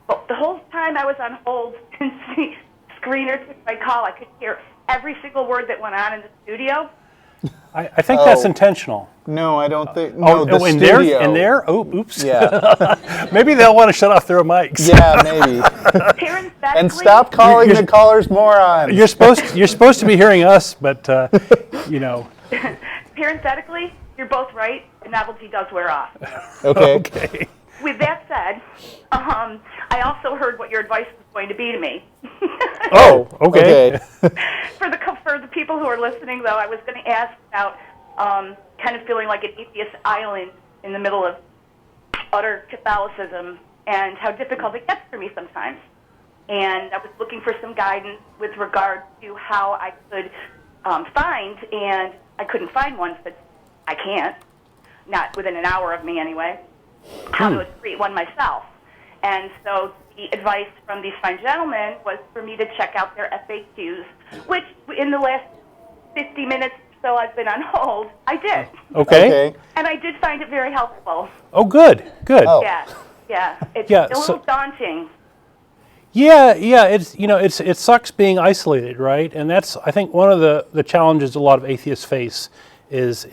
But the whole time I was on hold since the screener took my call, I could hear every single word that went on in the studio. I think that's intentional. No, I don't think. No, the in studio. there? Oh, oops. Yeah, Maybe they'll want to shut off their mics. yeah, maybe. Parenthetically, And stop calling the callers morons. You're supposed to be hearing us, but parenthetically, you're both right. The novelty does wear off. Okay. Okay. With that said, I also heard what your advice was going to be to me. Oh, okay. For the people who are listening, though, I was going to ask about kind of feeling like an atheist island in the middle of utter Catholicism and how difficult it gets for me sometimes. And I was looking for some guidance with regard to how I could find, and I couldn't find one, but I can't, not within an hour of me anyway, how to create one myself. And so the advice from these fine gentlemen was for me to check out their FAQs, which in the last 50 minutes or so I've been on hold, I did. Okay. And I did find it very helpful. Oh, good. Oh. Yeah. It's Yeah, a little daunting. Yeah. It sucks being isolated, right? And that's, I think, one of the challenges a lot of atheists face is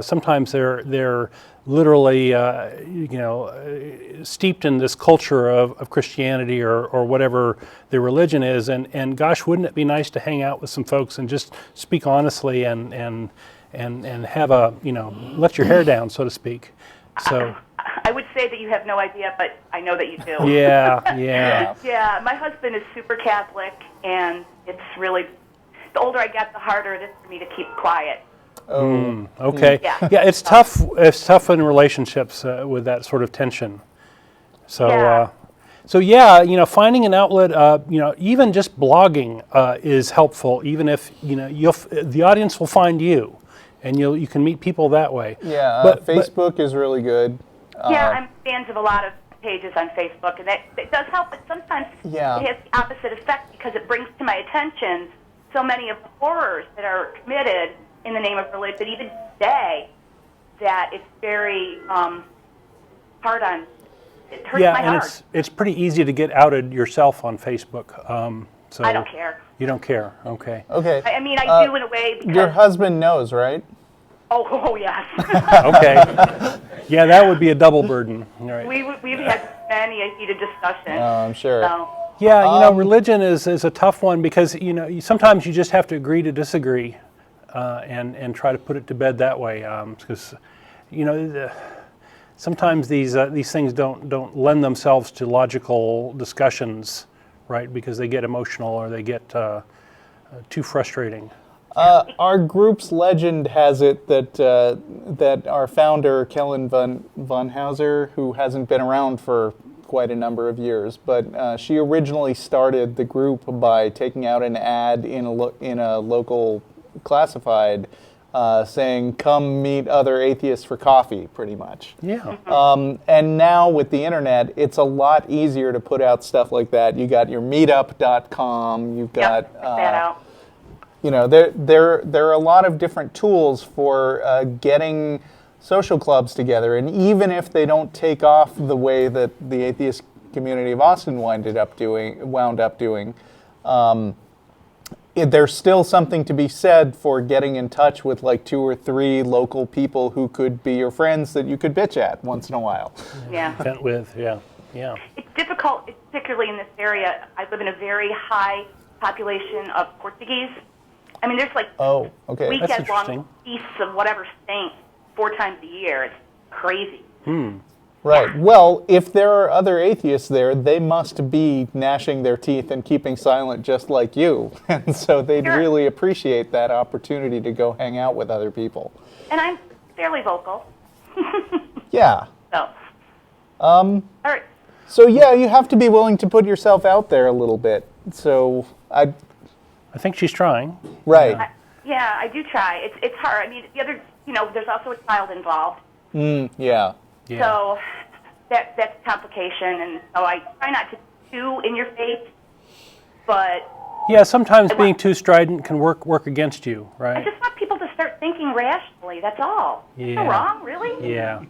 sometimes they're literally steeped in this culture of Christianity or whatever their religion is, and gosh, wouldn't it be nice to hang out with some folks and just speak honestly and have a let your hair down, so to speak. So I would say that you have no idea, but I know that you do. yeah. Yeah, my husband is super Catholic, and it's really, the older I get, the harder it is for me to keep quiet. Okay. Yeah. Yeah, it's tough. It's tough in relationships with that sort of tension. So, finding an outlet, even just blogging is helpful. Even if the audience will find you, and you can meet people that way. Yeah, but Facebook is really good. Yeah, I'm fans of a lot of pages on Facebook, and it does help, but sometimes it has the opposite effect because it brings to my attention so many of the horrors that are committed in the name of religion, even today, that it's very hard on. It hurts my heart. And it's pretty easy to get outed yourself on Facebook. So I don't care. You don't care, okay. Okay. I mean, I do in a way because... Your husband knows, right? Oh yes. Okay. Yeah, that would be a double burden. All right. We've had many a heated discussion. I'm sure. So, Yeah, religion is a tough one because sometimes you just have to agree to disagree, and try to put it to bed that way. Because sometimes these things don't lend themselves to logical discussions, right? Because they get emotional or they get too frustrating. Our group's legend has it that our founder, Kellen von Hauser, who hasn't been around for quite a number of years, but she originally started the group by taking out an ad in a local classified saying, "Come meet other atheists for coffee," pretty much. Yeah. And now with the internet, it's a lot easier to put out stuff like that. You got your meetup.com, you've got... check that out. There are a lot of different tools for getting social clubs together, and even if they don't take off the way that the Atheist Community of Austin wound up doing, there's still something to be said for getting in touch with like 2 or 3 local people who could be your friends that you could bitch at once in a while. Yeah. Vent with, yeah. It's difficult, particularly in this area. I live in a very high population of Portuguese. I mean, there's like Oh, okay. weekend-long feasts of whatever saint 4 times a year. It's crazy. Right. Well, if there are other atheists there, they must be gnashing their teeth and keeping silent just like you. And so they'd Sure. really appreciate that opportunity to go hang out with other people. And I'm fairly vocal. Yeah. So. All right. So yeah, you have to be willing to put yourself out there a little bit. So I think she's trying. right. Yeah, I do try. It's hard. I mean, the other, there's also a child involved. Yeah. So that's a complication, and so I try not to be too in your face, but Yeah, sometimes being too strident can work against you, I right? just want people to start thinking rationally. That's all. Yeah. No wrong, really? Yeah.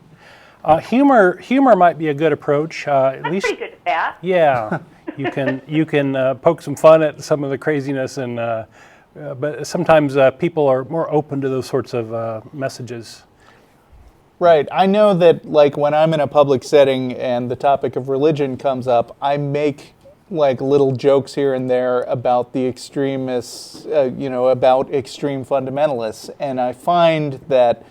Humor might be a good approach. At I'm least, pretty good at that. yeah, you can poke some fun at some of the craziness, and but sometimes people are more open to those sorts of messages. Right. I know that like when I'm in a public setting and the topic of religion comes up, I make like little jokes here and there about the extremists, about extreme fundamentalists. And I find that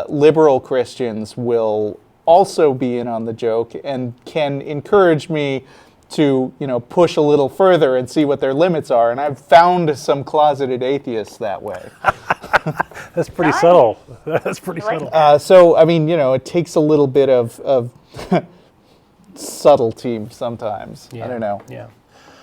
liberal Christians will also be in on the joke and can encourage me to, push a little further and see what their limits are. And I've found some closeted atheists that way. That's pretty Nice. subtle. That's pretty I like subtle. So, I mean, it takes a little bit of subtlety sometimes. I don't know. Yeah.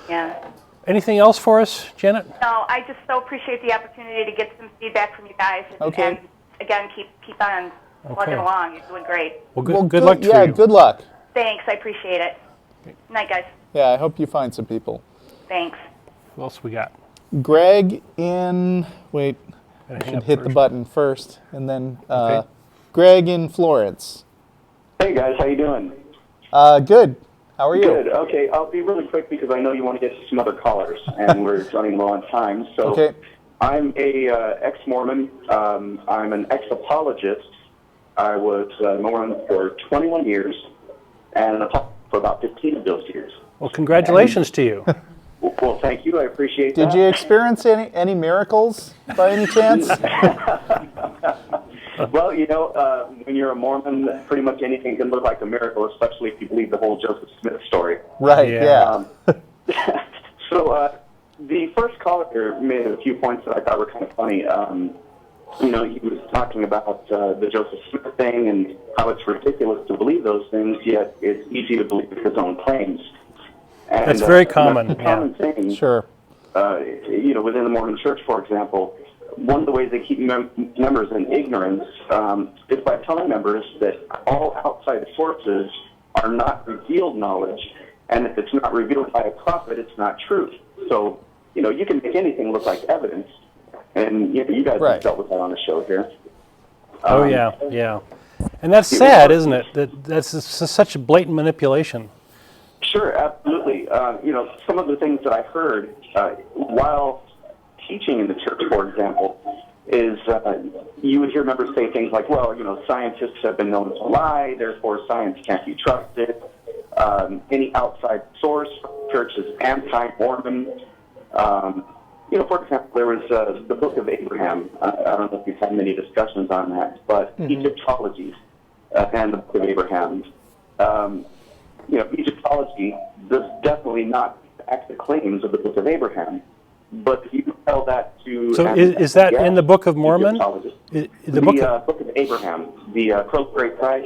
Yeah. Anything else for us, Janet? No, I just so appreciate the opportunity to get some feedback from you guys. Okay. And again, keep on plugging Okay. along. You're doing great. Well, good luck to Yeah, you. good luck. Thanks. I appreciate it. Night, guys. Yeah, I hope you find some people. Thanks. Who else we got? Greg in, wait, Gotta I hang should up hit the first. button first, and then Okay. Greg in Florence. Hey guys, how you doing? Good. How are you? Good. Okay, I'll be really quick because I know you want to get to some other callers, and we're running low on time. So, Okay. I'm a ex-Mormon. I'm an ex-apologist. I was Mormon for 21 years, and an apologist for about 15 of those years. Well, congratulations to you. Well, thank you. I appreciate that. Did you experience any miracles by any chance? Well, when you're a Mormon, pretty much anything can look like a miracle, especially if you believe the whole Joseph Smith story. Right. Yeah. Yeah. So the first caller made a few points that I thought were kind of funny. He was talking about the Joseph Smith thing and how it's ridiculous to believe those things, yet it's easy to believe his own claims. And, That's very common. That's a common thing. Sure. Within the Mormon Church, for example, one of the ways they keep members in ignorance is by telling members that all outside sources are not revealed knowledge, and if it's not revealed by a prophet, it's not truth. So, you can make anything look like evidence, and you guys Right. have dealt with that on the show here. Oh yeah. And that's sad, isn't it? That's such a blatant manipulation. Sure, absolutely. Some of the things that I heard while teaching in the church, for example, is you would hear members say things like, well, scientists have been known to lie, therefore science can't be trusted. Any outside source, church is anti-Mormon. For example, there was the Book of Abraham. I don't know if you've had many discussions on that, but Egyptology and the Book of Abraham. Egyptology does definitely not back the claims of the Book of Abraham, but you tell that to... So is that in the Book of Mormon? Egyptologists. The Book of... Book of Abraham, the Pearl of Great Price,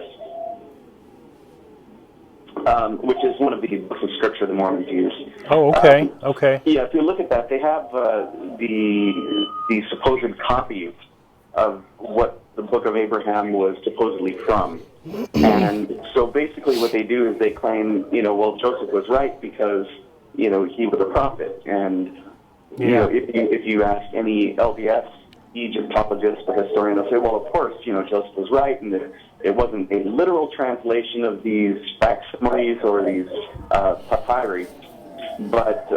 which is one of the books of Scripture the Mormons use. Oh, okay, okay. Yeah, if you look at that, they have the supposed copy of what the Book of Abraham was supposedly from. And so basically what they do is they claim, well, Joseph was right because, he was a prophet. And, if you ask any LDS Egyptologist or historian, they'll say, well, of course, Joseph was right, and that it wasn't a literal translation of these facsimiles or these papyri, but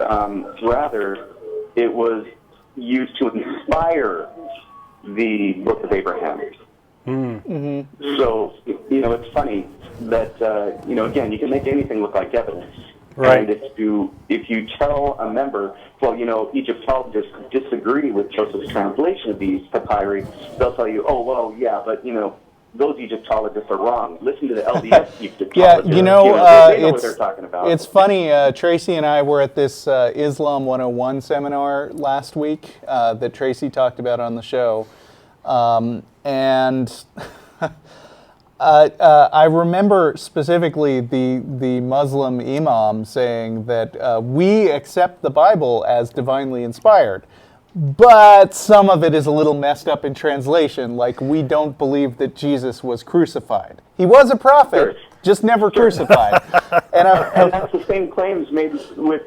rather it was used to inspire the Book of Abraham. So, it's funny that, again, you can make anything look like evidence. Right. And if you tell a member, well, Egyptologists disagree with Joseph's translation of these papyri, they'll tell you, oh, well, yeah, but, those Egyptologists are wrong. Listen to the LDS Egyptologists. Yeah, they know what they're it's talking about. it's funny. Tracy and I were at this Islam 101 seminar last week that Tracy talked about on the show, and I remember specifically the Muslim imam saying that we accept the Bible as divinely inspired. But some of it is a little messed up in translation, like we don't believe that Jesus was crucified. He was a prophet, Sure. just never crucified. And that's the same claims made with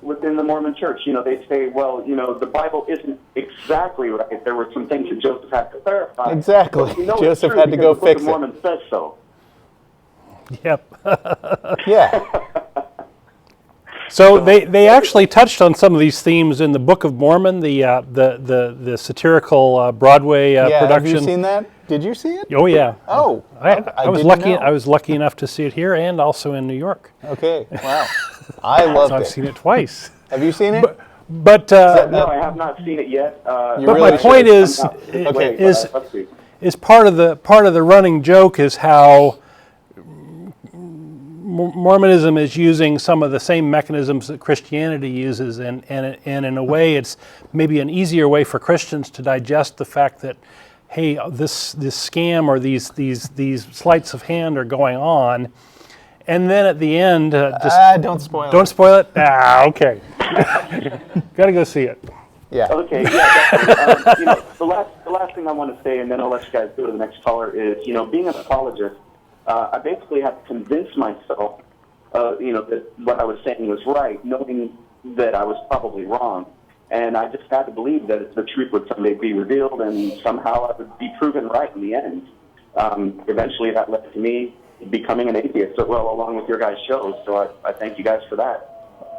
within the Mormon Church. They say, well, the Bible isn't exactly right. There were some things that Joseph had to clarify. Exactly. But Joseph had to go fix it. The Mormon says so. Yep. Yeah. So they actually touched on some of these themes in the Book of Mormon, the satirical Broadway Yeah, production. have you seen that? Did you see it? Oh yeah. Oh, I was didn't lucky. know. I was lucky enough to see it here and also in New York. Okay, wow. I loved So I've it. seen it twice. Have you seen it? But No, I have not seen it yet. You but really my point should. is Okay. Let's see. is part of the running joke is how Mormonism is using some of the same mechanisms that Christianity uses, and in a way, it's maybe an easier way for Christians to digest the fact that, hey, this scam or these sleights of hand are going on, and then at the end, Don't spoil don't it. spoil it. Okay, got to go see it. Yeah. Okay, yeah, definitely. The last thing I want to say, and then I'll let you guys go to the next caller, is, being an apologist, I basically have to convince myself, that what I was saying was right, knowing that I was probably wrong. And I just had to believe that the truth would someday be revealed, and somehow I would be proven right in the end. Eventually, that led to me becoming an atheist, along with your guys' shows. So I thank you guys for that.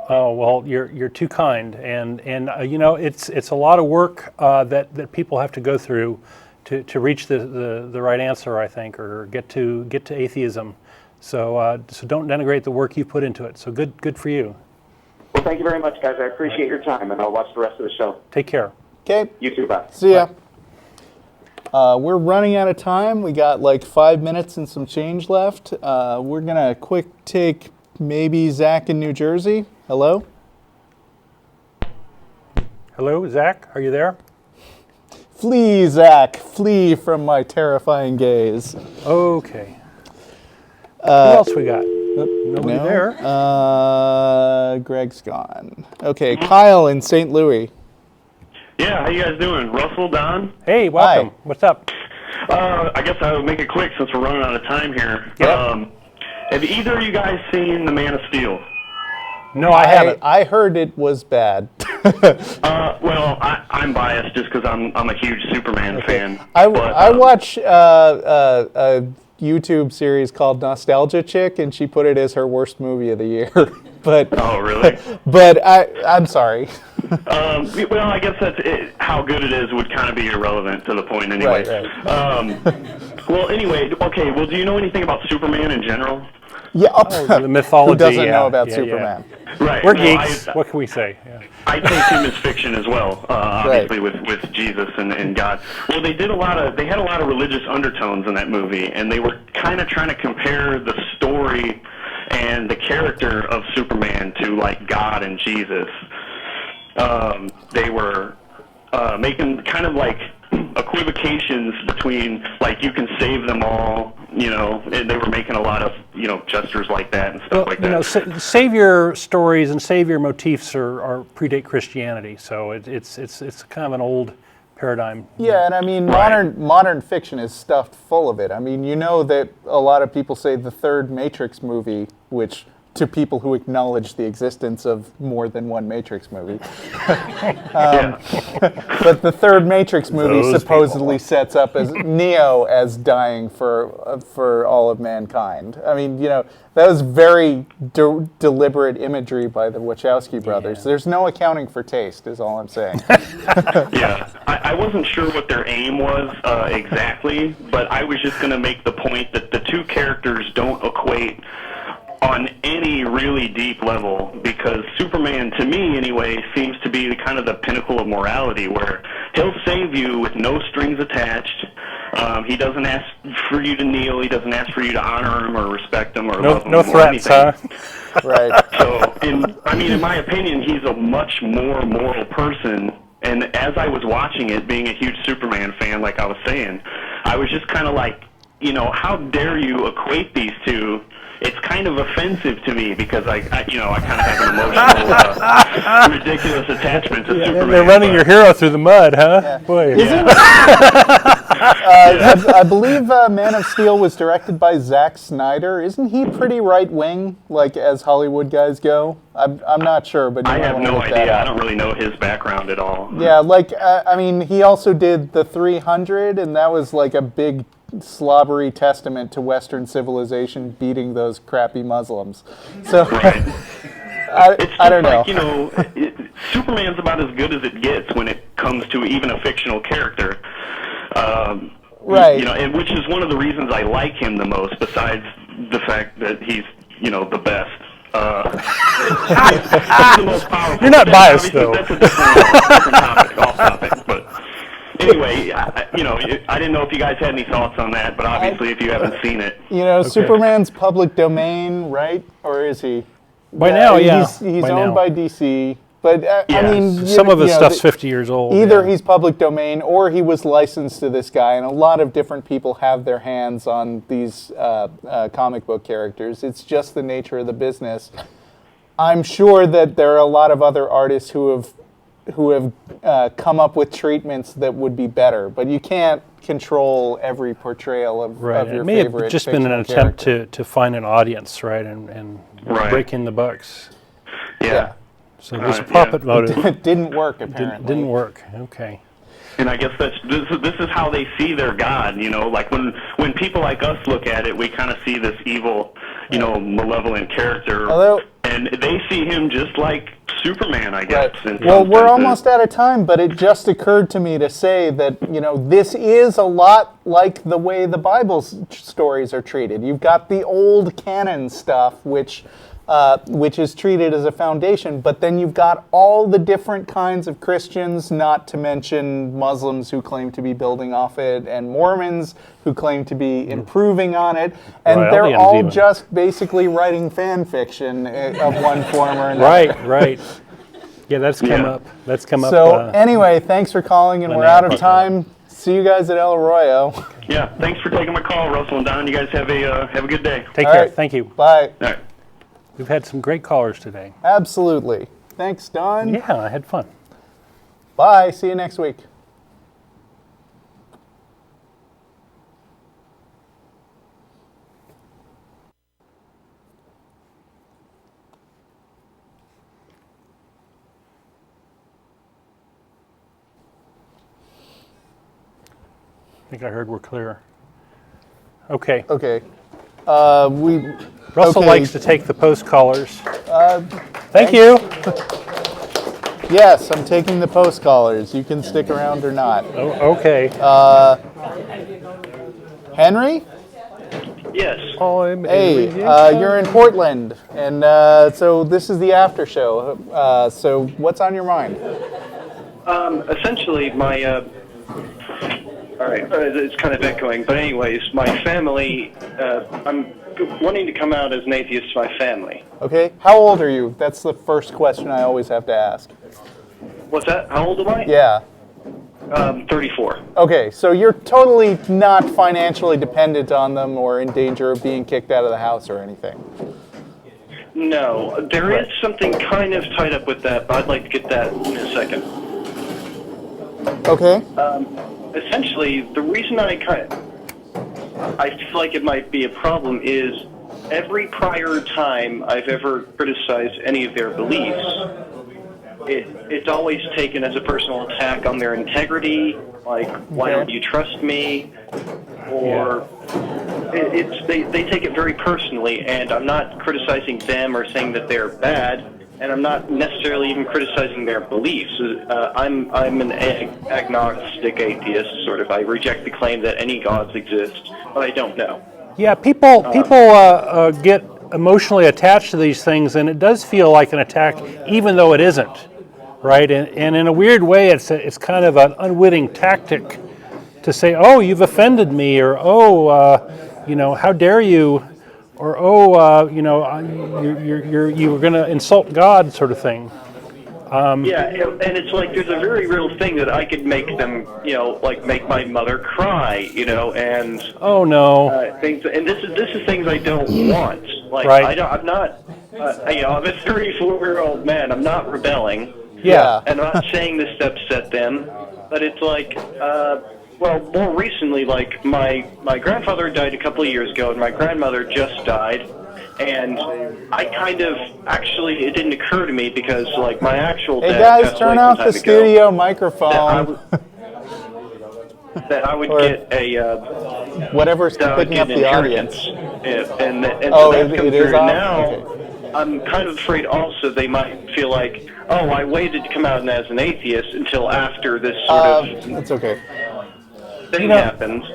Oh well, you're too kind, and it's a lot of work that people have to go through to reach the right answer, I think, or get to atheism. So don't denigrate the work you put into it. So good for you. Well, thank you very much, guys. I appreciate your time, and I'll watch the rest of the show. Take care. Okay. You too, bye. See ya. We're running out of time. We got like 5 minutes and some change left. We're gonna quick take maybe Zach in New Jersey. Hello? Hello, Zach, are you there? Flee, Zach. Flee from my terrifying gaze. Okay. Who else we got? Nobody No? there. Greg's gone. Okay, Kyle in St. Louis. Yeah, how you guys doing? Russell, Don? Hey, welcome. Hi. What's up? I guess I'll make it quick since we're running out of time here. Yep. Have either of you guys seen The Man of Steel? No, I haven't. I heard it was bad. Well, I'm biased just because I'm a huge Superman fan. I But, watch a YouTube series called Nostalgia Chick, and she put it as her worst movie of the year. But Oh, really? but I'm sorry. Well, I guess that's it. How good it is would kind of be irrelevant to the point anyway. Right. Well, anyway, okay. Well, do you know anything about Superman in general? Yeah, The mythology. who doesn't yeah, know about yeah, Superman? Right. We're well, geeks. What can we say? Yeah. I take him as fiction as well, obviously with Jesus and God. Well, they had a lot of religious undertones in that movie, and they were kind of trying to compare the story and the character of Superman to like God and Jesus. They were making kind of like equivocations between like you can save them all, and they were making a lot of gestures like that and stuff like that. Savior stories and savior motifs are predate Christianity, so it's kind of an old paradigm. Yeah, and I mean, Right. modern fiction is stuffed full of it. I mean, that a lot of people say the third Matrix movie, which to people who acknowledge the existence of more than one Matrix movie. But the third Matrix movie Those supposedly sets up as Neo as dying for all of mankind. I mean, that was very deliberate imagery by the Wachowski brothers. Yeah. There's no accounting for taste, is all I'm saying. Yeah, I wasn't sure what their aim was exactly, but I was just going to make the point that the two characters don't equate on any really deep level, because Superman, to me anyway, seems to be kind of the pinnacle of morality, where he'll save you with no strings attached. He doesn't ask for you to kneel. He doesn't ask for you to honor him or respect him or love him No or threats, anything. huh? Right. So, in my opinion, he's a much more moral person. And as I was watching it, being a huge Superman fan, like I was saying, I was just kind of like, how dare you equate these two? It's kind of offensive to me because I kind of have an emotional, ridiculous attachment to Superman. They're running your hero through the mud, huh? Yeah. Boy. I believe Man of Steel was directed by Zack Snyder. Isn't he pretty right-wing, like as Hollywood guys go? I'm not sure, but I have no idea. I don't really know his background at all. Yeah, he also did The 300, and that was like a big slobbery testament to Western civilization beating those crappy Muslims. So Right. I don't know. Superman's about as good as it gets when it comes to even a fictional character. Right. And which is one of the reasons I like him the most, besides the fact that he's, the best. He's the most powerful. You're not biased, Obviously, though. That's a different topic, off topic. But anyway, I didn't know if you guys had any thoughts on that, but obviously if you haven't seen it. Superman's public domain, right? Or is he? By now, yeah. He's By owned now. by DC. But, Some of his stuff's 50 years old. Either he's public domain or he was licensed to this guy, and a lot of different people have their hands on these comic book characters. It's just the nature of the business. I'm sure that there are a lot of other artists who have come up with treatments that would be better, but you can't control every portrayal of your favorite. It may have just been an attempt to find an audience, right, and break in the bucks. Yeah. So there's a profit motive. It didn't work, apparently. Didn't work. Okay. And I guess this is how they see their God, like when people like us look at it, we kind of see this evil, malevolent character, and they see him just like Superman, I guess. Right. Well, we're almost out of time, but it just occurred to me to say that, this is a lot like the way the Bible stories are treated. You've got the old canon stuff, which is treated as a foundation, but then you've got all the different kinds of Christians, not to mention Muslims who claim to be building off it, and Mormons who claim to be improving on it, and they're all just basically writing fan fiction of one form or another. Right. Yeah, that's come up. That's come up. So anyway, thanks for calling, and we're out of time. See you guys at El Arroyo. Yeah, thanks for taking my call, Russell and Don. You guys have a good day. Take care. Right. Thank you. Bye. All right. We've had some great callers today. Absolutely. Thanks, Don. Yeah, I had fun. Bye. See you next week. I think I heard we're clear. Okay. Okay. Russell likes to take the post callers. Thank you. Yes, I'm taking the post callers. You can stick around or not. Oh, okay. Henry? Yes. Hey, you're in Portland, and so this is the after show. So what's on your mind? Essentially, my all right, it's kind of echoing, but anyways, my family, I'm wanting to come out as an atheist to my family. Okay, how old are you? That's the first question I always have to ask. What's that? How old am I? Yeah. 34. Okay, so you're totally not financially dependent on them or in danger of being kicked out of the house or anything. No, there is something kind of tied up with that, but I'd like to get that in a second. Okay. Essentially, the reason I feel like it might be a problem is every prior time I've ever criticized any of their beliefs, it's always taken as a personal attack on their integrity, like, why don't you trust me? Or they take it very personally, and I'm not criticizing them or saying that they're bad, and I'm not necessarily even criticizing their beliefs. I'm an agnostic atheist, sort of. I reject the claim that any gods exist, but I don't know. Yeah, people get emotionally attached to these things, and it does feel like an attack, even though it isn't, right? And in a weird way, it's kind of an unwitting tactic to say, "Oh, you've offended me," or "Oh, how dare you," or "Oh, you were going to insult God," sort of thing. Yeah, and it's like there's a very real thing that I could make them, like make my mother cry, and oh no, things. And this is things I don't want. Like right. I'm not, I'm a 34-year-old man. I'm not rebelling. Yeah, and I'm not saying this to upset them, but it's like, well, more recently, like my grandfather died a couple of years ago, and my grandmother just died. And I kind of, actually, it didn't occur to me because, like, my actual dad... Hey guys, turn off the studio microphone. That I would get a... whatever's picking up the audience. And oh, so it is off? now, okay. I'm kind of afraid also they might feel like, oh, I waited to come out as an atheist until after this sort of... It's okay. Thing happened.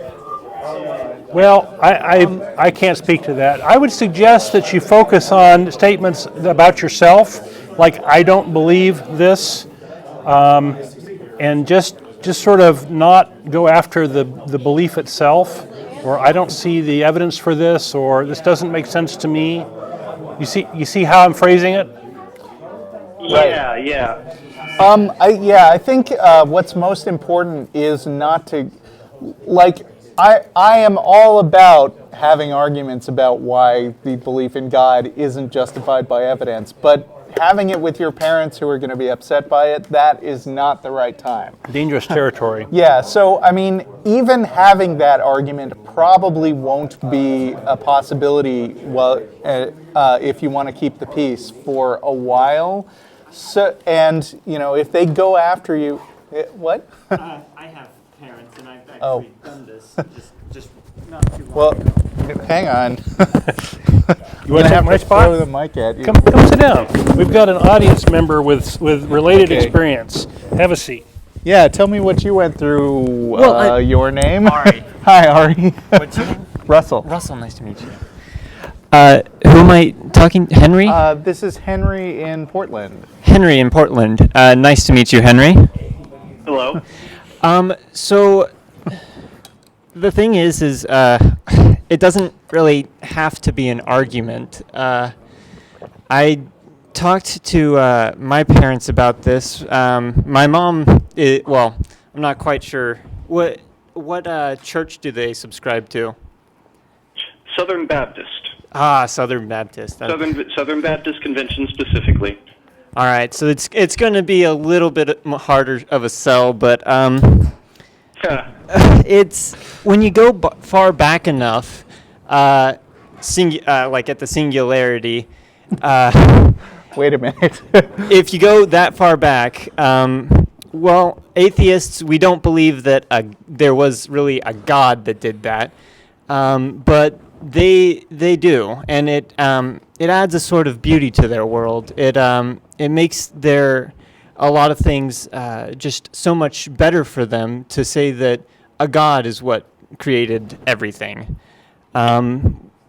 Well, I can't speak to that. I would suggest that you focus on statements about yourself, like "I don't believe this," and just sort of not go after the belief itself, or "I don't see the evidence for this," or "this doesn't make sense to me." You see how I'm phrasing it? Yeah, right. yeah. I think what's most important is not to, like. I am all about having arguments about why the belief in God isn't justified by evidence, but having it with your parents who are going to be upset by it, that is not the right time. Dangerous territory. Yeah, so, I mean, even having that argument probably won't be a possibility if you want to keep the peace for a while. So, and, if they go after you... What? I have parents, and I've actually done this just not too long well, ago. Hang on. You want to have my spot? Throw the mic at you. Come sit down. We've got an audience member with related experience. Have a seat. Yeah, tell me what you went through. Well, your name? Ari. Hi, Ari. What's your name? Russell. Russell, nice to meet you. Who am I talking? Henry? This is Henry in Portland. Henry in Portland. Nice to meet you, Henry. Hello. So the thing is it doesn't really have to be an argument. I talked to my parents about this. My mom, I'm not quite sure. What church do they subscribe to? Southern Baptist. Ah, Southern Baptist. Southern Baptist Convention specifically. All right, so it's going to be a little bit harder of a sell, but it's when you go far back enough, like at the singularity. Wait a minute. If you go that far back, atheists, we don't believe that there was really a God that did that, but they do, and it adds a sort of beauty to their world. It makes a lot of things just so much better for them to say that a God is what created everything.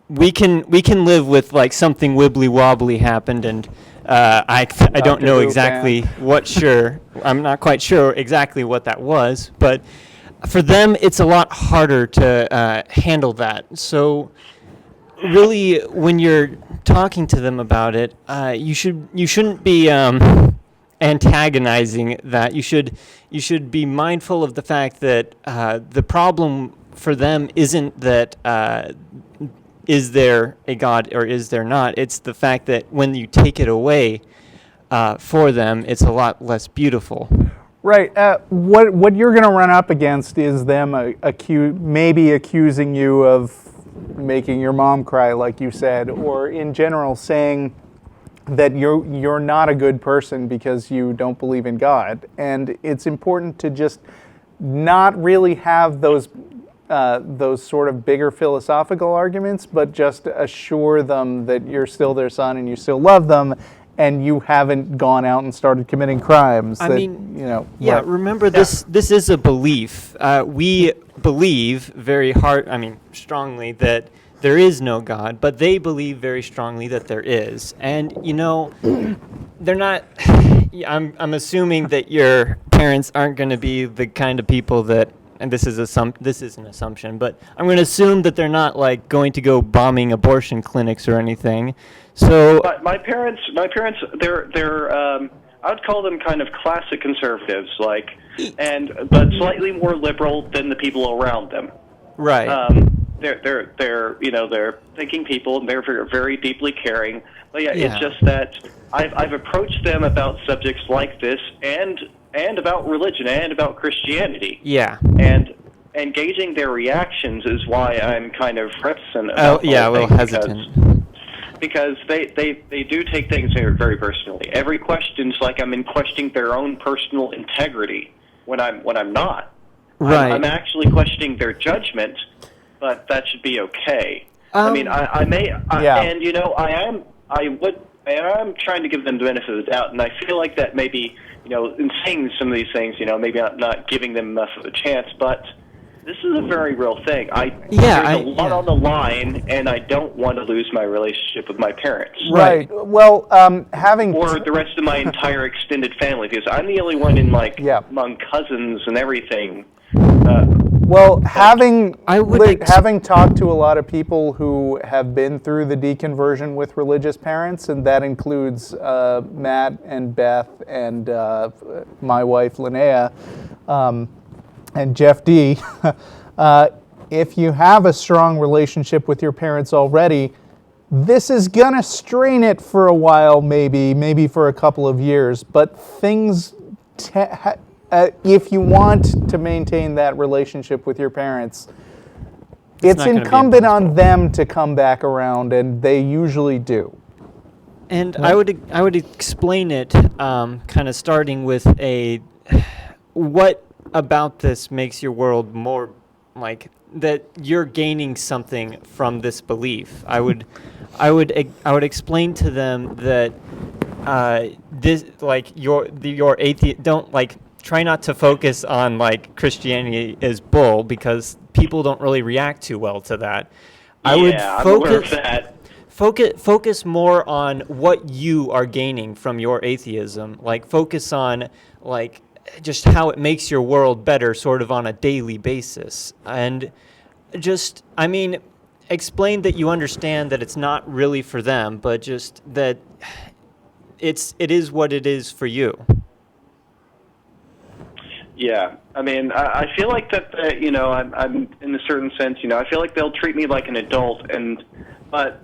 We can live with like something wibbly wobbly happened, and I don't know exactly I'm not quite sure exactly what that was, but for them it's a lot harder to handle that. So really, when you're talking to them about it, you shouldn't be antagonizing that. You should be mindful of the fact that the problem for them isn't that is there a God or is there not. It's the fact that when you take it away for them, it's a lot less beautiful. Right. What you're going to run up against is them maybe accusing you of making your mom cry, like you said, or in general saying that you're not a good person because you don't believe in God. And it's important to just not really have those sort of bigger philosophical arguments, but just assure them that you're still their son and you still love them, and you haven't gone out and started committing crimes. Remember, this is a belief. We believe very strongly that there is no God, but they believe very strongly that there is. And, they're not... I'm assuming that your parents aren't going to be the kind of people that... And this is an assumption, but I'm going to assume that they're not like going to go bombing abortion clinics or anything. So my parents, they're I would call them kind of classic conservatives, but slightly more liberal than the people around them. Right. They're thinking people, and they're very, very deeply caring. But it's just that I've approached them about subjects like this and about religion and about Christianity. Yeah. And gauging their reactions is why I'm kind of reticent about a little hesitant. Because they do take things very personally. Every question's like I'm questioning their own personal integrity when I'm not. Right. I'm actually questioning their judgment, but that should be okay. I am trying to give them the benefit of the doubt, and I feel like that maybe, in saying some of these things, maybe not giving them enough of a chance, but this is a very real thing. There's a lot on the line, and I don't want to lose my relationship with my parents. Right. Well, or the rest of my entire extended family, because I'm the only one among cousins and everything. Having talked to a lot of people who have been through the deconversion with religious parents, and that includes Matt and Beth and my wife Linnea and Jeff D. If you have a strong relationship with your parents already, this is gonna strain it for a while, maybe for a couple of years, but things. If you want to maintain that relationship with your parents, it's incumbent on them to come back around, and they usually do. And I would explain it kind of starting with what about this makes your world more like that you're gaining something from this belief. I would explain to them that this your atheist don't try not to focus on Christianity is bull, because people don't really react too well to that. I'm aware of that. Focus more on what you are gaining from your atheism. Focus on just how it makes your world better, sort of on a daily basis, and just explain that you understand that it's not really for them, but just that it is what it is for you. Yeah, I feel like that. I'm in a certain sense. I feel like they'll treat me like an adult, but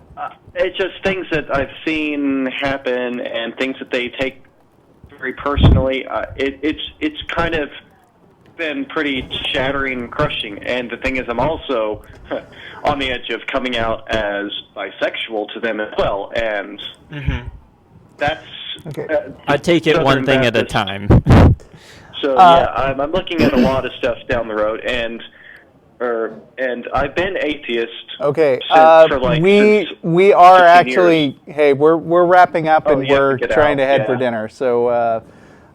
it's just things that I've seen happen and things that they take very personally. It's kind of been pretty shattering and crushing. And the thing is, I'm also on the edge of coming out as bisexual to them as well, and that's. Okay. I take it one thing at a time. So I'm looking at a lot of stuff down the road, and I've been atheist. Okay, for we are actually. Years. Hey, we're wrapping up, and we're trying to head for dinner. So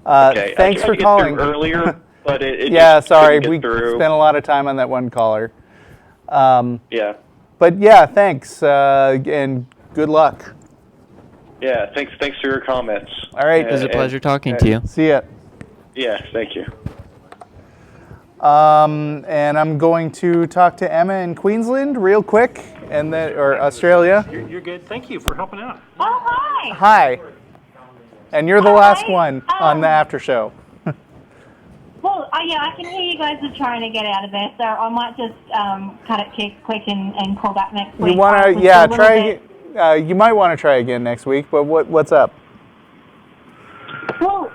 thanks for calling earlier, but it sorry, we spent a lot of time on that one caller. But thanks and good luck. Yeah, thanks for your comments. All right, it was a pleasure talking to you. See ya. Yeah, thank you. And I'm going to talk to Emma in Queensland real quick, or Australia. You're good. Thank you for helping out. Oh, hi. Hi. And you're the last one on the after show. Well, I can hear you guys are trying to get out of there, so I might just cut it quick and call back next week. You want to, try. You might want to try again next week. But what's up? Well,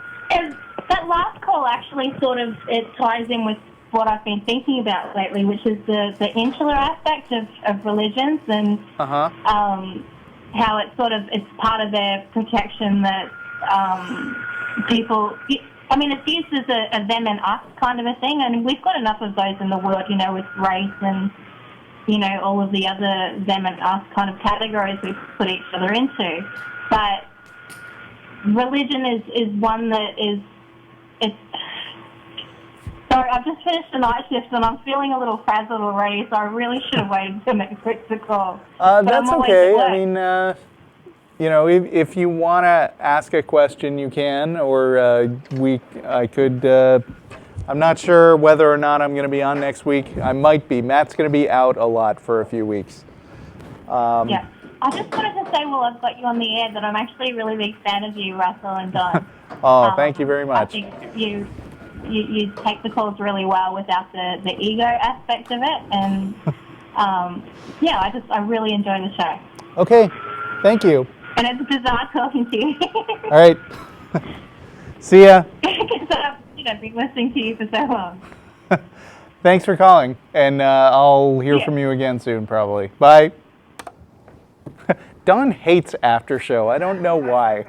that last call actually it ties in with what I've been thinking about lately, which is the insular aspect of religions and how it's it's part of their protection that people. I mean, it's used as a them and us kind of a thing, and we've got enough of those in the world, with race and all of the other them and us kind of categories we put each other into. But religion is one that it's. Sorry, I've just finished the night shift and I'm feeling a little frazzled already, so I really should have waited till next week to call. That's okay. I mean, if you want to ask a question, you can, or I could. I'm not sure whether or not I'm going to be on next week. I might be. Matt's going to be out a lot for a few weeks. Yeah. I just wanted to say, while I've got you on the air, that I'm actually a really big fan of you, Russell and Don. Thank you very much. I think you take the calls really well without the ego aspect of it, and I really enjoy the show. Okay, thank you. And it's bizarre talking to you. All right. See ya. Because I've been listening to you for so long. Thanks for calling, and I'll hear from you again soon, probably. Bye. Don hates after show. I don't know why.